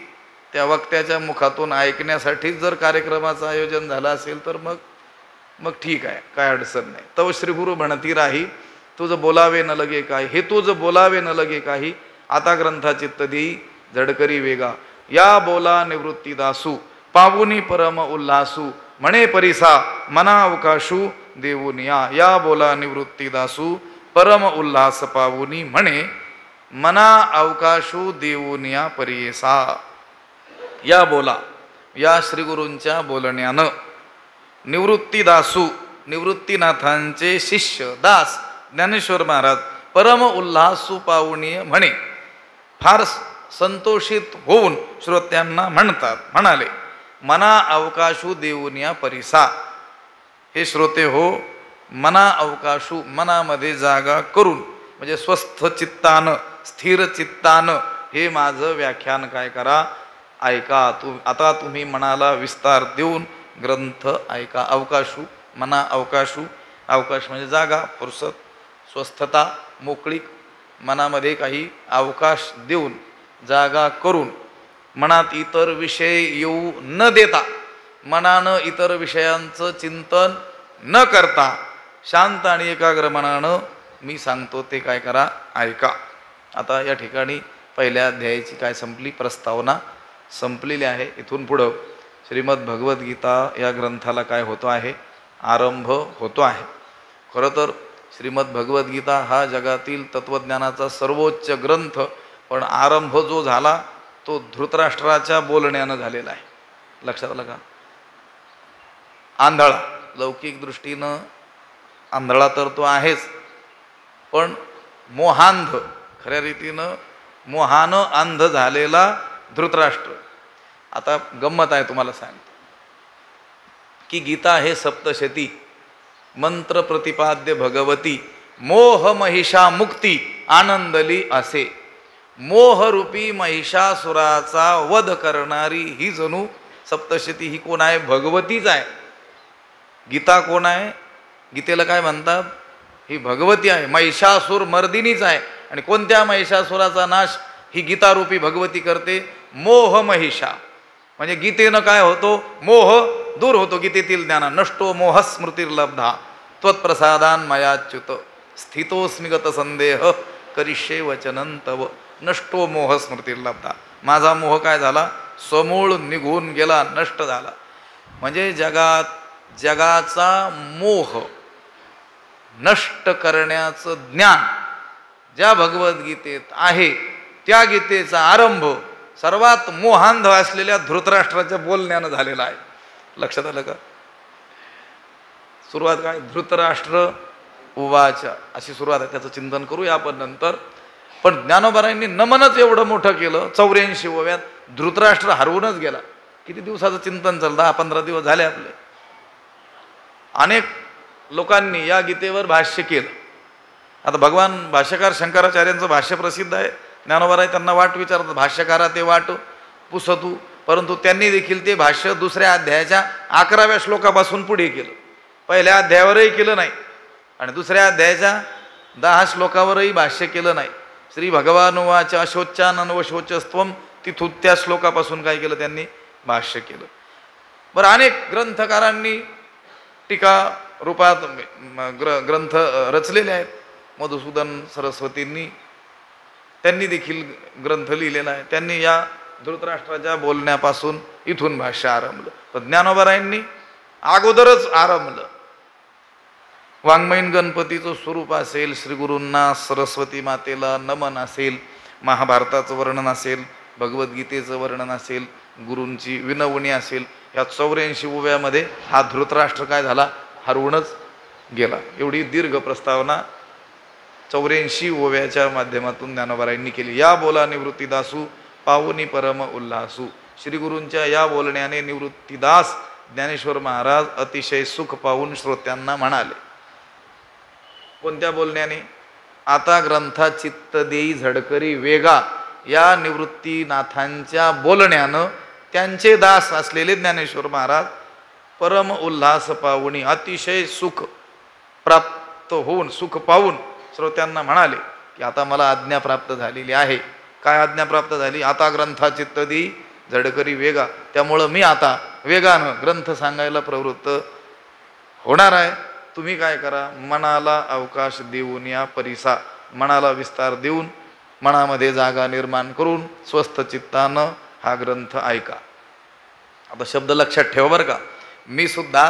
Speaker 1: त्या वक्त्याच्या मुखातून ऐकण्यासाठीच जर कार्यक्रमाचं आयोजन झालं असेल तर मग ठीक आहे, काय अडचण नाही. तव श्रीगुरू म्हणती राही, तुझं बोलावे न लगे काही, हे तुझं बोलावे न लगे काही, आता ग्रंथा चित्त देई झडकरी वेगा. या बोला निवृत्ती दासू पावुनी परम उल्हासू, म्हणे परिसा मना अवकाशू देऊन या. या बोला निवृत्ती दासू परम उल्हास पावुनी, म्हणे मना अवकाशू देऊन या परियेसा. या बोला, या श्रीगुरूंच्या बोलण्यानं निवृत्तीदासू निवृत्तीनाथांचे शिष्य दास ज्ञानेश्वर महाराज परम उल्हासू पावुनी म्हणे, फार संतोषित होऊन श्रोत्यांना म्हणाले, मना अवकाशू देऊन या परिसा. हे श्रोते हो, मना अवकाशू, मनामध्ये जागा करून, म्हणजे स्वस्थ चित्तानं स्थिर चित्तानं हे माझं व्याख्यान काय करा, ऐका. आता तुम्ही मनाला विस्तार देऊन ग्रंथ ऐका. अवकाशू, मना अवकाशू, अवकाश म्हणजे जागा, फुरसत, स्वस्थता, मोकळीक, मनामध्ये काही अवकाश देऊन जागा करून, मनात इतर विषय येऊ न देता, मनानं इतर विषयांचं चिंतन न करता शांत आणि एकाग्र मनानं मी सांगतो ते काय करा, ऐका. आता या ठिकाणी पहिल्या अध्यायाची काय संपली, प्रस्तावना संपलेली आहे. इथून पुढं श्रीमद भगवद्गीता या ग्रंथाला काय होतो आहे, आरंभ होतो आहे. खरं तर श्रीमद भगवद्गीता हा जगातील तत्त्वज्ञानाचा सर्वोच्च ग्रंथ, पण आरंभ जो झाला तो धृतराष्ट्राच्या बोलण्यानं झालेला आहे. लक्षात आलं का? आंधळा, लौकिक दृष्टीनं आंधळा तर तो आहेच, पण मोहांध, खऱ्या रीतीनं मोहानं अंध झालेला धृतराष्ट्र. आता गंमत आहे, तुम्हाला सांगतो की गीता हे सप्तशती मंत्र प्रतिपाद्य भगवती मोह महिषा मुक्ती आनंदली असे. मोहरूपी महिषासुराचा वध करणारी ही जणू सप्तशती ही कोण आहे? भगवतीच आहे. गीता कोण आहे? गीतेला काय म्हणतात? ही भगवती आहे. महिषासूर मर्दिनीच आहे. आणि कोणत्या महिषासुराचा नाश ही गीतारूपी भगवती करते? मोह महिषा. म्हणजे गीतेनं काय होतो? मोह दूर होतो. गीतेतील ज्ञाना नष्टो मोह स्मृतिर्लब्धा त्वत्प्रसादान मयाच्युत स्थितोस्मि गत संदेह करिष्ये वचनं तव नष्टो मोह स्मृतिर्लब्धा. माझा मोह काय झाला? समूळ निघून गेला, नष्ट झाला. म्हणजे जगाचा मोह नष्ट करण्याचं ज्ञान ज्या भगवद्गीतेत आहे, त्या गीतेचा आरंभ सर्वात मोहांध असलेल्या धृतराष्ट्राच्या बोलण्यानं झालेला आहे. लक्षात आलं का? सुरुवात काय? धृतराष्ट्र उवाच अशी सुरुवात आहे. त्याचं चिंतन करूया आपण नंतर. पण ज्ञानोबारायांनी नमनच एवढं मोठं केलं. 84व्यात धृतराष्ट्र हरवूनच गेला. किती दिवसाचं चिंतन चाललं? 10-15 दिवस झाले आपले. अनेक लोकांनी या गीतेवर भाष्य केलं. आता भगवान भाष्यकार शंकराचार्यांचं भाष्य प्रसिद्ध आहे. ज्ञानोबाराय त्यांना वाट विचारतात, भाष्यकारा ते वाट पुसतू. परंतु त्यांनी देखील ते भाष्य दुसऱ्या अध्यायाच्या 11व्या श्लोकापासून पुढे केलं. पहिल्या अध्यायावरही केलं नाही आणि दुसऱ्या अध्यायाच्या 10 श्लोकावरही भाष्य केलं नाही. श्री भगवान उवाच अशोच्याननवशोचस्त्वम तिथून त्या श्लोकापासून काय केलं? त्यांनी भाष्य केलं. बरं, अनेक ग्रंथकारांनी टीका रूपात ग्रंथ रचलेले आहेत. मधुसूदन सरस्वतींनी त्यांनी देखील ग्रंथ लिहिलेला आहे. त्यांनी या धृतराष्ट्राच्या बोलण्यापासून इथून भाष्य आरंभलं. पण ज्ञानोबारायांनी अगोदरच आरंभलं. वाङ्मयीन गणपतीचं स्वरूप असेल, श्रीगुरूंना सरस्वती मातेला नमन असेल, महाभारताचं वर्णन असेल, भगवद्गीतेचं वर्णन असेल, गुरूंची विनवणी असेल, या 84व्यामध्ये हा धृतराष्ट्र काय झाला? हरवूनच गेला. एवढी दीर्घ प्रस्तावना 84व्याच्या माध्यमातून ज्ञानोबारायांनी केली. या बोला निवृत्तीदासू पावनी परम उल्हासू. श्रीगुरूंच्या या बोलण्याने निवृत्तीदास ज्ञानेश्वर महाराज अतिशय सुख पाहून श्रोत्यांना म्हणाले. कोणत्या बोलण्याने? आता ग्रंथा चित्त देई झडकरी वेगा. या निवृत्तीनाथांच्या बोलण्यानं त्यांचे दास असलेले ज्ञानेश्वर महाराज परम उल्हास पावून अतिशय सुख प्राप्त होऊन, सुख पाहून श्रोत्यांना म्हणाले की आता मला आज्ञा प्राप्त झालेली आहे. काय आज्ञा प्राप्त झाली? आता ग्रंथा चित्त देई झडकरी वेगा. त्यामुळं मी आता वेगानं ग्रंथ सांगायला प्रवृत्त होणार आहे. तुम्ही काय करा? मनाला अवकाश देऊन या परिसा, मनाला विस्तार देऊन, मनामध्ये जागा निर्माण करून स्वस्थ चित्तानं हा ग्रंथ ऐका. आता शब्द लक्षात ठेवा बरं का. मी सुद्धा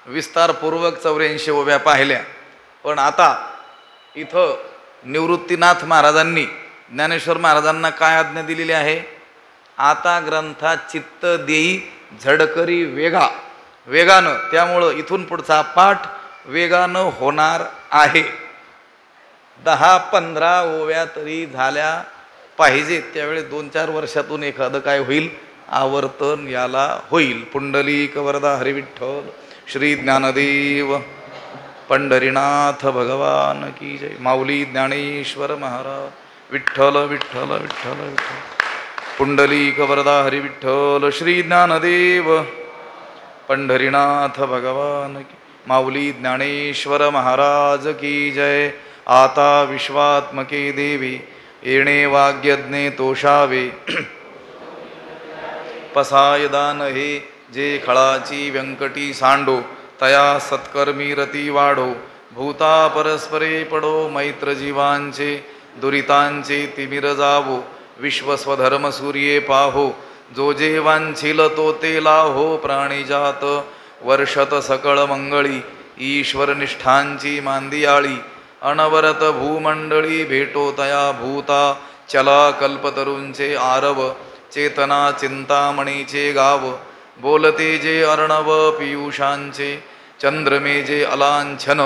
Speaker 1: विस्तारपूर्वक 84व्या पाहिल्या. पण आता इथं निवृत्तीनाथ महाराजांनी ज्ञानेश्वर महाराजांना काय आज्ञा दिलेली आहे? आता ग्रंथा चित्त देई झडकरी वेगा, वेगानं. त्यामुळं इथून पुढचा पाठ वेगानं होणार आहे. 10-15 ओव्या तरी झाल्या पाहिजे. त्यावेळी 2-4 वर्षातून एखादं काय होईल? आवर्तन याला होईल. पुंडलिक वरदा हरिविठ्ठल श्री ज्ञानदेव पंढरीनाथ भगवान की जय. माऊली ज्ञानेश्वर महाराज विठ्ठल विठ्ठल विठ्ठल विठ्ठल. पुंडलिक वरदा हरिविठ्ठल श्री ज्ञानदेव पंढरीनाथ भगवान की. माऊली ज्ञानेश्वर महाराज की जय. आता विश्वात्मके देवी येणे वाग्यज्ञे तोषावे पसाय दान हे जे खळाची व्यंकटी सांडो तया सत्कर्मी रती वाढो. भूता परस्परे पडो मैत्र जीवांचे दुरितांचे तिमिर जावो. विश्वस्वधर्म सूर्ये पाहो जो जे वांछिल तो ते लाहो. प्राणीजात वर्षत सकळ मंगळी ईश्वर निष्ठांची मांदियाळी. अनवरत भूमंडळी भेटो तया भूता चला कल्पतरूंचे आरव. चेतना चिंतामणीचे गाव बोलते जे अर्णव पियुषांचे. चंद्रमे जे अलांछन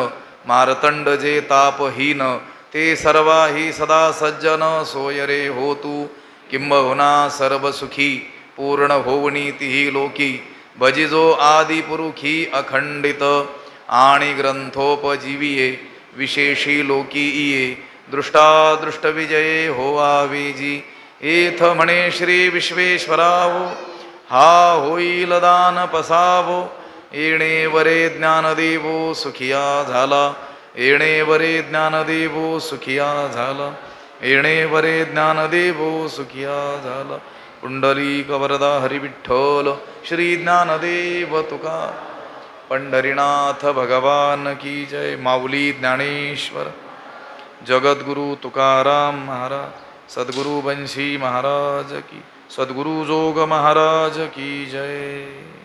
Speaker 1: मारतंड जे तापहीन ते सर्वाही सदा सज्जन सोय रे होतू. किंबहुना सर्व सुखी पूर्ण होवनी तिही लोकी. भजिजो आदिपुरुखी अखंडित आणि ग्रंथोपजीविये विशेषी लोकी इये. दृष्टादृष्टविजये होवावेजी एथ म्हणे श्री विश्वेश्वरावो हा होईल दान पसावो येणे वरे ज्ञानदेवो सुखिया झाला येणे वरे ज्ञानदेवो सुखिया झाला येणे वरे ज्ञानदेवो सुखिया झाला पुंडलिक वरदा हरिविठ्ठल श्री ज्ञानदेव तुका पंढरीनाथ भगवान की जय माऊली ज्ञानेश्वर जगद्गुरु तुकाराम महाराज सद्गुरु बंशी महाराज की सद्गुरु जोग महाराज की जय।